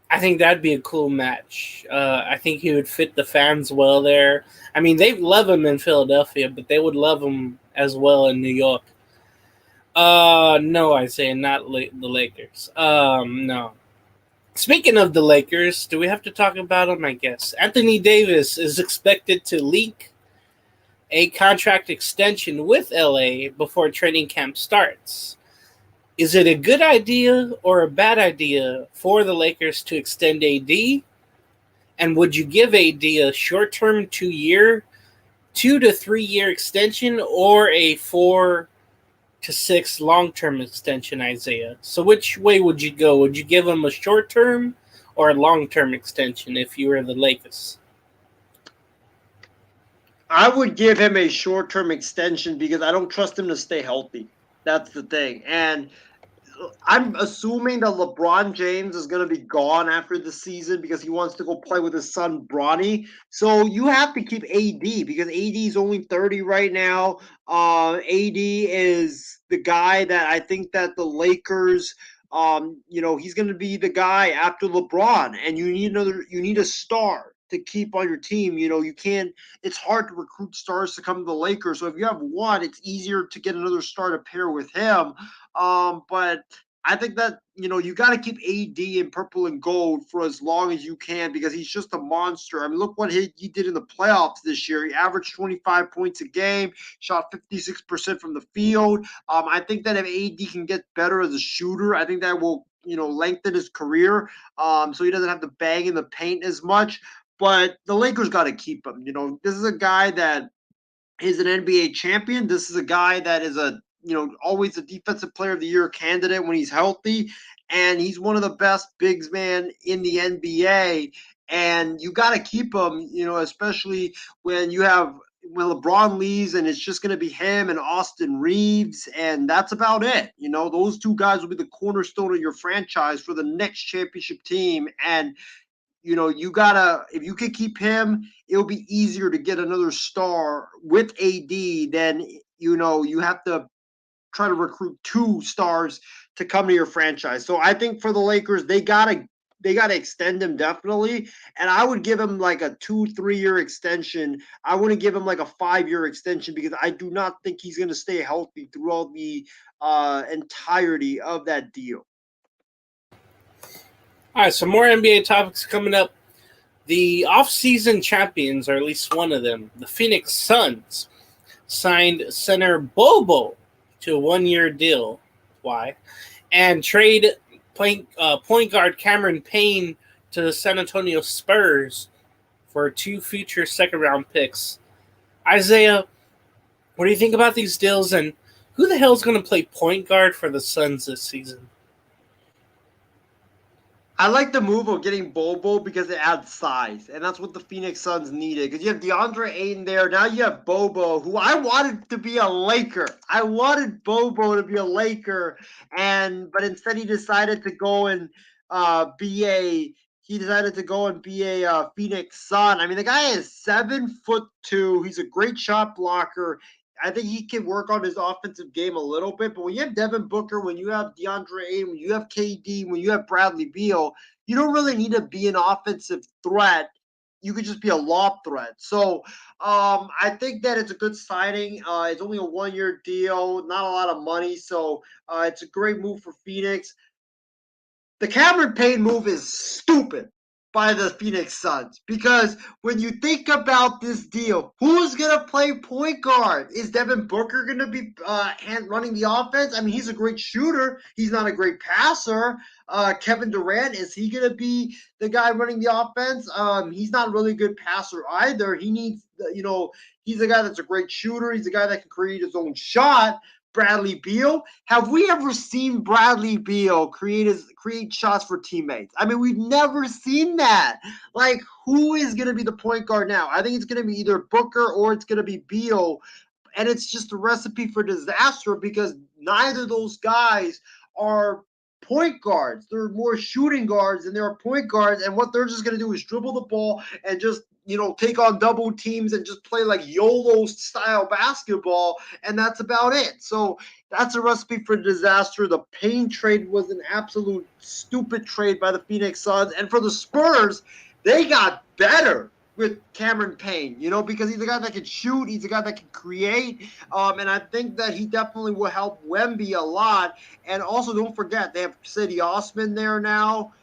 I think that'd be a cool match. I think he would fit the fans well there. I mean, they love him in Philadelphia, but they would love him as well in New York. No, Isaiah, not the Lakers. No. Speaking of the Lakers, do we have to talk about them? I guess Anthony Davis is expected to link a contract extension with LA before training camp starts. Is it a good idea or a bad idea for the Lakers to extend AD? And would you give AD a short-term 2 to 3 year extension or a 4 to 6 long-term extension, Isaiah? So which way would you go? Would you give him a short-term or a long-term extension if you were the Lakers? I would give him a short-term extension because I don't trust him to stay healthy. That's the thing. And I'm assuming that LeBron James is going to be gone after the season because he wants to go play with his son Bronny. So you have to keep AD because AD is only 30 right now. AD is the guy that I think that the Lakers, he's going to be the guy after LeBron, and you need a star to keep on your team. It's hard to recruit stars to come to the Lakers. So if you have one, it's easier to get another star to pair with him. But I think that, you got to keep AD in purple and gold for as long as you can because he's just a monster. I mean, look what he did in the playoffs this year. He averaged 25 points a game, shot 56% from the field. I think that if AD can get better as a shooter, I think that will, lengthen his career so he doesn't have to bang in the paint as much. But the Lakers got to keep him. This is a guy that is an NBA champion. This is a guy that is always a defensive player of the year candidate when he's healthy. And he's one of the best bigs man in the NBA. And you got to keep him, especially when LeBron leaves and it's just going to be him and Austin Reeves. And that's about it. Those two guys will be the cornerstone of your franchise for the next championship team. And if you could keep him, it'll be easier to get another star with AD than, you have to try to recruit two stars to come to your franchise. So I think for the Lakers, they gotta extend him definitely. And I would give him like a 2-3 year extension. I wouldn't give him like a 5-year extension because I do not think he's going to stay healthy throughout the entirety of that deal. All right, some more NBA topics coming up. The offseason champions, or at least one of them, the Phoenix Suns, signed center Bol Bol to a 1-year deal. Why? And trade point guard Cameron Payne to the San Antonio Spurs for 2 future second-round picks. Isaiah, what do you think about these deals, and who the hell is going to play point guard for the Suns this season? I like the move of getting Bol Bol because it adds size, and that's what the Phoenix Suns needed. Because you have DeAndre Ayton there, now you have Bobo, who I wanted to be a Laker. I wanted Bobo to be a Laker, but instead he decided to go and be a Phoenix Sun. I mean, the guy is 7'2". He's a great shot blocker. I think he can work on his offensive game a little bit, but when you have Devin Booker, when you have DeAndre Ayton, when you have KD, when you have Bradley Beal, you don't really need to be an offensive threat. You could just be a lob threat. So I think that it's a good signing. It's only a 1-year deal, not a lot of money, so it's a great move for Phoenix. The Cameron Payne move is stupid by the Phoenix Suns, because when you think about this deal, who's going to play point guard? Is Devin Booker going to be running the offense? I mean, he's a great shooter. He's not a great passer. Kevin Durant, is he going to be the guy running the offense? He's not really a good passer either. He needs, he's a guy that's a great shooter. He's a guy that can create his own shot. Bradley Beal. Have we ever seen Bradley Beal create shots for teammates? I mean, we've never seen that. Like, who is going to be the point guard now? I think it's going to be either Booker or it's going to be Beal, and it's just a recipe for disaster because neither of those guys are point guards. They're more shooting guards than they're point guards, and what they're just going to do is dribble the ball and just take on double teams and just play like YOLO style basketball, and that's about it. So that's a recipe for disaster. The Payne trade was an absolute stupid trade by the Phoenix Suns, and for the Spurs, they got better with Cameron Payne, because he's a guy that can shoot, he's a guy that can create, and I think that he definitely will help Wemby a lot. And also, don't forget, they have Cedi Osman there now.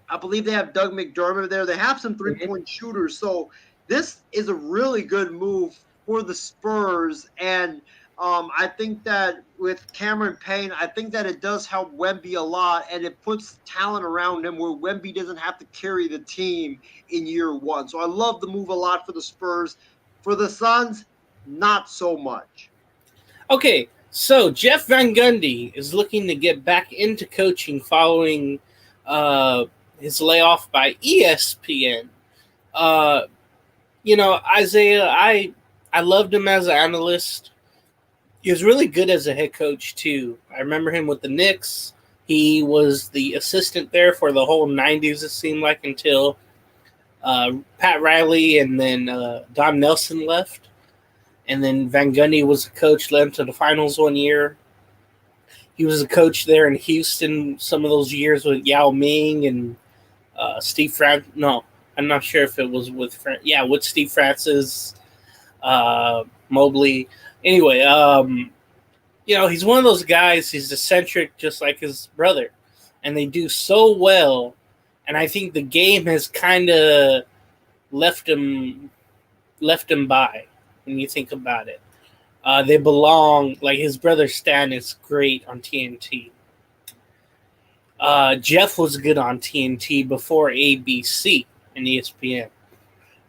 I believe they have Doug McDermott there. They have some three-point shooters. So this is a really good move for the Spurs. And I think that with Cameron Payne, I think that it does help Wemby a lot, and it puts talent around him where Wemby doesn't have to carry the team in year one. So I love the move a lot for the Spurs. For the Suns, not so much. Okay, so Jeff Van Gundy is looking to get back into coaching following his layoff by ESPN. Isaiah, I loved him as an analyst. He was really good as a head coach, too. I remember him with the Knicks. He was the assistant there for the whole 90s, it seemed like, until Pat Riley and then Don Nelson left. And then Van Gundy was a coach, led him to the finals one year. He was a coach there in Houston some of those years with Yao Ming and Steve Francis. No, I'm not sure if it was with with Steve Francis, Mobley. Anyway, he's one of those guys. He's eccentric, just like his brother, and they do so well. And I think the game has kind of left him by when you think about it. They belong, like his brother Stan is great on TNT. Jeff was good on TNT before ABC and ESPN.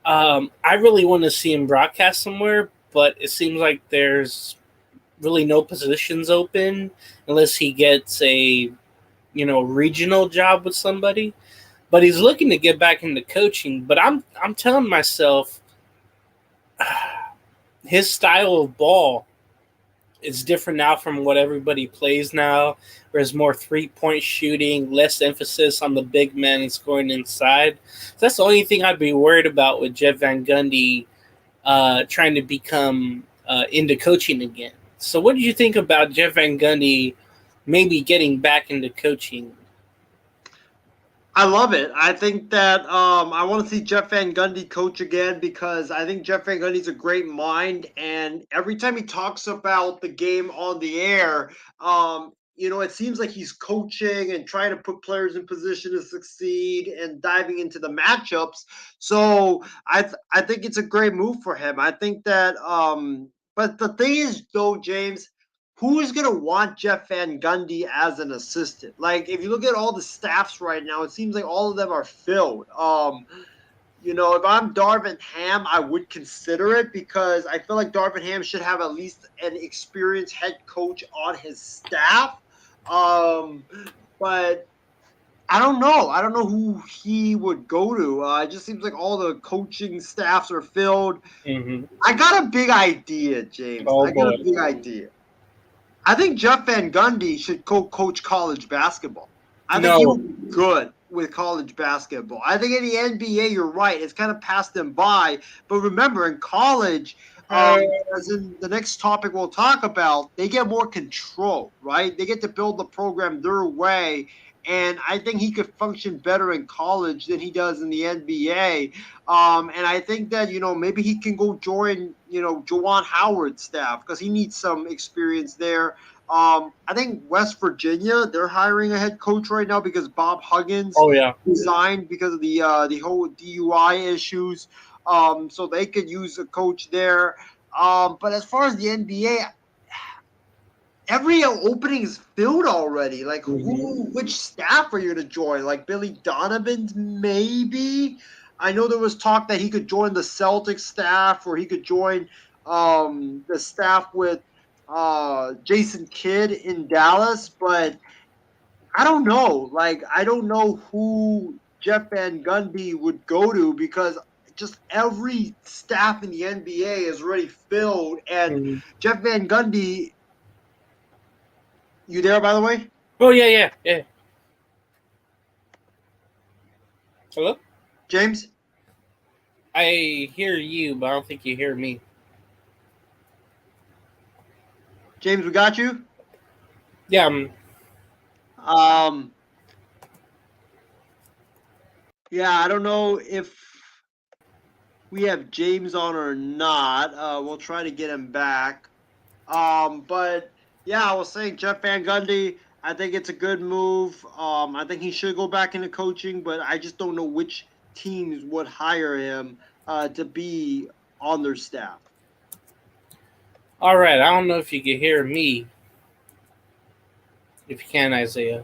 I really want to see him broadcast somewhere, but it seems like there's really no positions open unless he gets a, regional job with somebody. But he's looking to get back into coaching. But I'm telling myself, his style of ball is different now from what everybody plays now. There's more three-point shooting, less emphasis on the big men and scoring inside. So that's the only thing I'd be worried about with Jeff Van Gundy trying to become into coaching again. So what did you think about Jeff Van Gundy maybe getting back into coaching? I love it. I think that I want to see Jeff Van Gundy coach again because I think Jeff Van Gundy's a great mind, and every time he talks about the game on the air, it seems like he's coaching and trying to put players in position to succeed and diving into the matchups. So I think it's a great move for him. I think that, but the thing is, though, James, who is going to want Jeff Van Gundy as an assistant? Like, if you look at all the staffs right now, it seems like all of them are filled. If I'm Darvin Ham, I would consider it because I feel like Darvin Ham should have at least an experienced head coach on his staff. But I don't know. I don't know who he would go to. It just seems like all the coaching staffs are filled. Mm-hmm. I got a big idea, James. A big idea. I think Jeff Van Gundy should coach college basketball. I think he would be good with college basketball. I think in the NBA, you're right. It's kind of passed them by. But remember, in college, as in the next topic we'll talk about, they get more control, right? They get to build the program their way. And I think he could function better in college than he does in the NBA. And I think that, maybe he can go join, Juwan Howard's staff because he needs some experience there. I think West Virginia, they're hiring a head coach right now because Bob Huggins Oh yeah. resigned because of the whole DUI issues. So they could use a coach there. But as far as the NBA, every opening is filled already. Like, which staff are you going to join? Like Billy Donovan's, maybe. I know there was talk that he could join the Celtics staff, or he could join the staff with Jason Kidd in Dallas, but I don't know. Like, I don't know who Jeff Van Gundy would go to, because just every staff in the NBA is already filled, and Jeff Van Gundy. You there, by the way? Oh yeah. Hello? James? I hear you, but I don't think you hear me. James, we got you? Yeah. Yeah, I don't know if we have James on or not. We'll try to get him back. But yeah, I was saying Jeff Van Gundy, I think it's a good move. I think he should go back into coaching, but I just don't know which teams would hire him to be on their staff. All right. I don't know if you can hear me. If you can, Isaiah.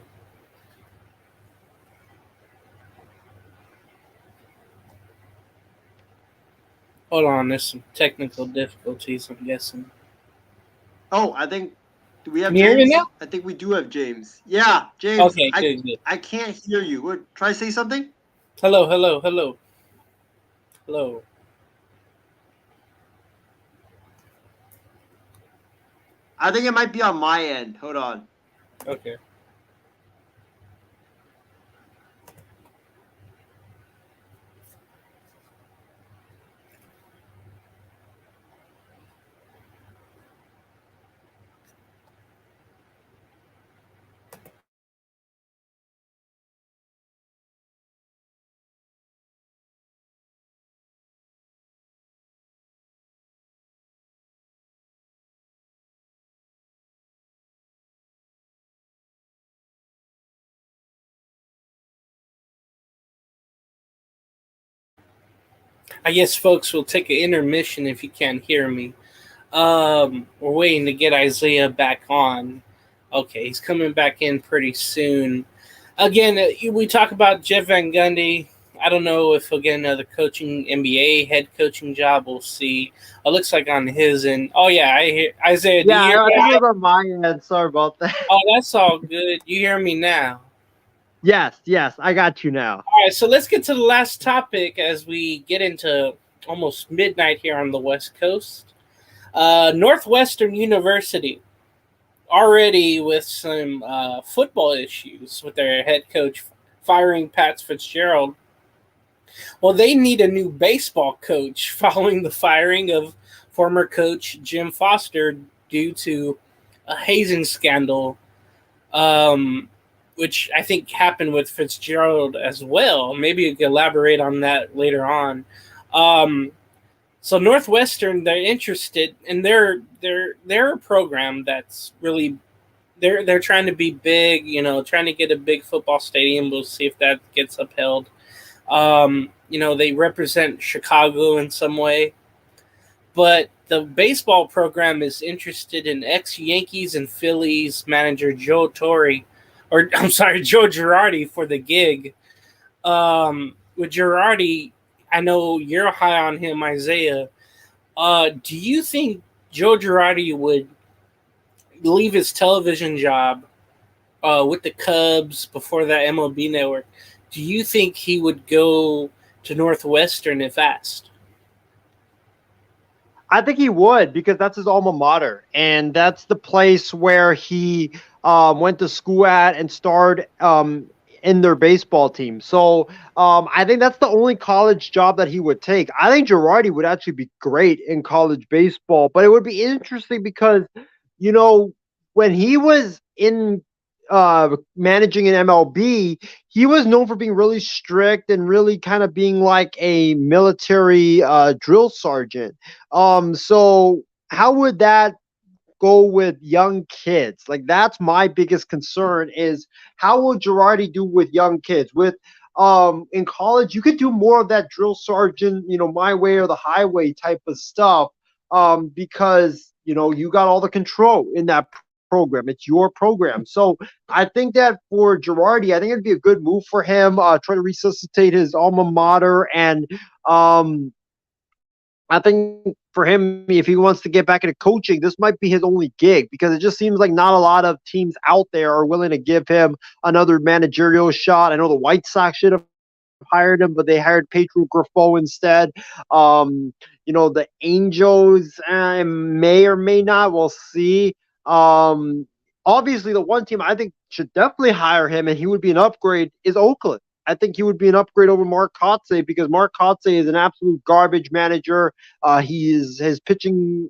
Hold on, there's some technical difficulties, I'm guessing. Oh, I think, do we have Can you hear James? me now? I think we do have James. Yeah, James. Okay, good. I can't hear you. Try to say something? Hello. I think it might be on my end. Hold on. Okay. I guess folks will take an intermission if you can't hear me. We're waiting to get Isaiah back on. Okay, he's coming back in pretty soon. Again, we talk about Jeff Van Gundy. I don't know if he'll get another NBA head coaching job. We'll see. It looks like on his end. Oh yeah, I hear Isaiah. Do you hear I me? think it was on my end. Sorry about that. Oh, that's all good. You hear me now? Yes, I got you now. All right, so let's get to the last topic as we get into almost midnight here on the West Coast. Northwestern University, already with some football issues with their head coach firing Pat Fitzgerald. Well, they need a new baseball coach following the firing of former coach Jim Foster due to a hazing scandal, which I think happened with Fitzgerald as well. Maybe you could elaborate on that later on. So Northwestern, they're interested, and they're a program that's really they're trying to be big, trying to get a big football stadium. We'll see if that gets upheld. They represent Chicago in some way, but the baseball program is interested in ex-Yankees and Phillies manager Joe Girardi for the gig. With Girardi, I know you're high on him, Isaiah. Do you think Joe Girardi would leave his television job with the Cubs before that MLB network? Do you think he would go to Northwestern if asked? I think he would, because that's his alma mater, and that's the place where he went to school at and starred in their baseball team. So I think that's the only college job that he would take. I think Girardi would actually be great in college baseball, but it would be interesting because, when he was in managing an MLB, he was known for being really strict and really kind of being like a military drill sergeant. So how would that go with young kids. Like that's my biggest concern is how will Girardi do with young kids? With in college, you could do more of that drill sergeant, my way or the highway type of stuff, because you got all the control in that program. It's your program. So I think that for Girardi, I think it'd be a good move for him. Try to resuscitate his alma mater, and I think for him, if he wants to get back into coaching, this might be his only gig because it just seems like not a lot of teams out there are willing to give him another managerial shot. I know the White Sox should have hired him, but they hired Pedro Grifo instead. The Angels may or may not. We'll see. Obviously, the one team I think should definitely hire him, and he would be an upgrade, is Oakland. I think he would be an upgrade over Mark Kotsay because Mark Kotsay is an absolute garbage manager. His pitching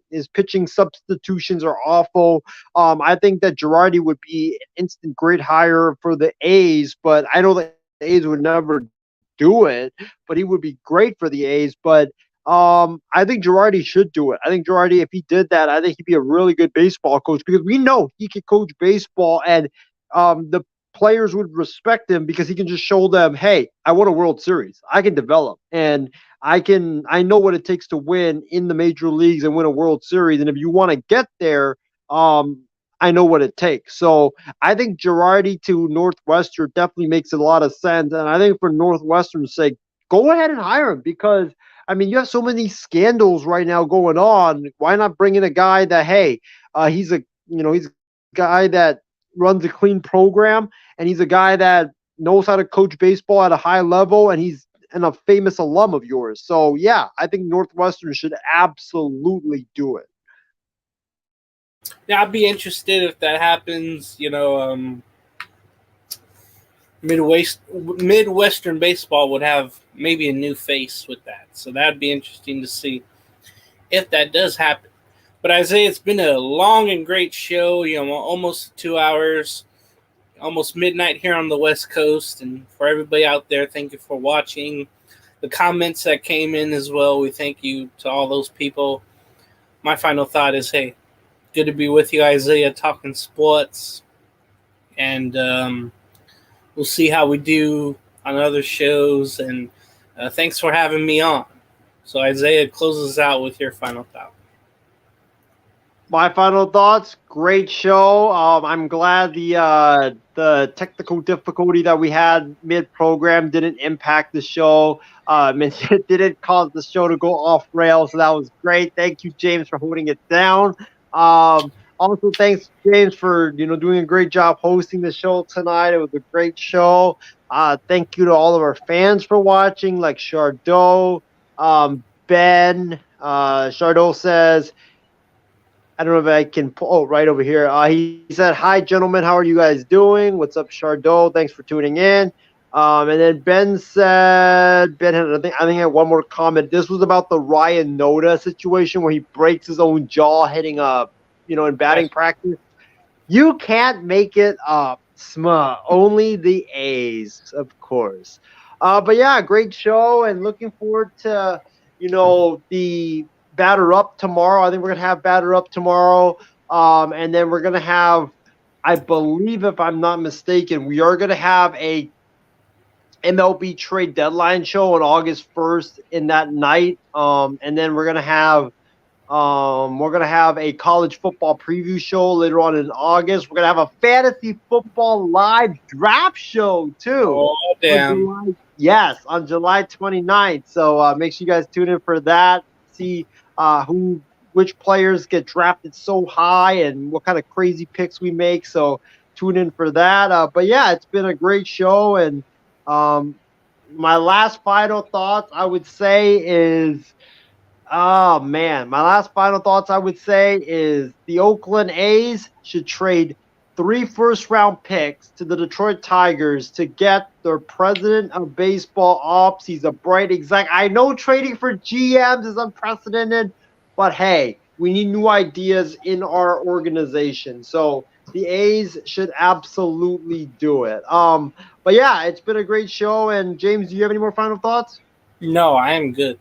substitutions are awful. I think that Girardi would be an instant great hire for the A's, but I know the A's would never do it, but he would be great for the A's. But I think Girardi should do it. I think Girardi, if he did that, I think he'd be a really good baseball coach because we know he can coach baseball, and the players would respect him because he can just show them, hey, I won a World Series. I can develop, and I know what it takes to win in the major leagues and win a World Series. And if you want to get there, I know what it takes. So I think Girardi to Northwestern definitely makes a lot of sense. And I think for Northwestern's sake, go ahead and hire him because, you have so many scandals right now going on. Why not bring in a guy that, hey, he's a guy that runs a clean program, and he's a guy that knows how to coach baseball at a high level, and he's a famous alum of yours. So, yeah, I think Northwestern should absolutely do it. Yeah, I'd be interested if that happens. Midwestern baseball would have maybe a new face with that. So that'd be interesting to see if that does happen. But Isaiah, it's been a long and great show, almost 2 hours, almost midnight here on the West Coast. And for everybody out there, thank you for watching. The comments that came in as well, we thank you to all those people. My final thought is, hey, good to be with you, Isaiah, talking sports. And we'll see how we do on other shows. And thanks for having me on. So Isaiah closes out with your final thought. My final thoughts, great show. I'm glad the technical difficulty that we had mid-program didn't impact the show. It didn't cause the show to go off rails, so that was great. Thank you, James, for holding it down. Also, thanks, James, for doing a great job hosting the show tonight. It was a great show. Thank you to all of our fans for watching, like Chardot, Ben. Chardot says, I don't know if I can pull. Oh, right over here. He said, "Hi, gentlemen. How are you guys doing? What's up, Chardot? Thanks for tuning in." And then Ben said, I think I had one more comment. This was about the Ryan Noda situation where he breaks his own jaw hitting in batting practice. You can't make it up, Sma. Only the A's, of course. But yeah, great show, and looking forward to the batter up tomorrow. I think we're going to have batter up tomorrow. And then we're going to have, I believe, if I'm not mistaken, we are going to have a MLB trade deadline show on August 1st in that night. And then we're going to have a college football preview show later on in August. We're going to have a fantasy football live draft show too. Oh, damn. Yes, on July 29th. So make sure you guys tune in for that. See which players get drafted so high and what kind of crazy picks we make. So tune in for that. But yeah, it's been a great show. And my last final thoughts I would say is, the Oakland A's should trade 3 first-round picks to the Detroit Tigers to get their president of baseball ops. He's a bright exec. I know trading for GMs is unprecedented, but hey, we need new ideas in our organization. So the A's should absolutely do it. But yeah, it's been a great show. And James, do you have any more final thoughts? No, I am good.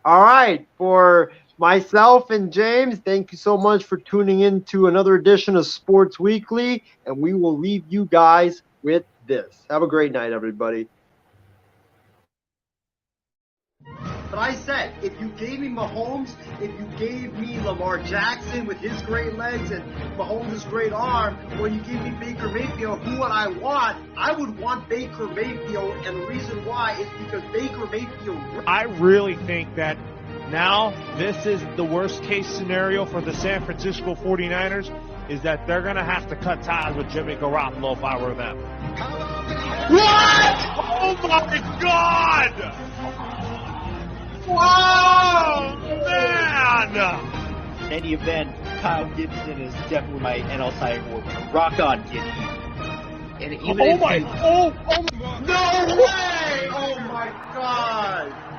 All right, for Myself and James, thank you so much for tuning in to another edition of Sports Weekly, and we will leave you guys with this. Have a great night, everybody. But I said, if you gave me Mahomes, if you gave me Lamar Jackson with his great legs and Mahomes' great arm, or you gave me Baker Mayfield, who would I want? I would want Baker Mayfield, and the reason why is because Baker Mayfield... I really think that now this is the worst case scenario for the San Francisco 49ers, is that they're going to have to cut ties with Jimmy Garoppolo if I were them. What? Oh my God! Whoa! Man! In any event, Kyle Gibson is definitely my NL Cy Young Award winner. Rock on, Giddy. And even Oh if my! you- Oh! No way! Oh my God!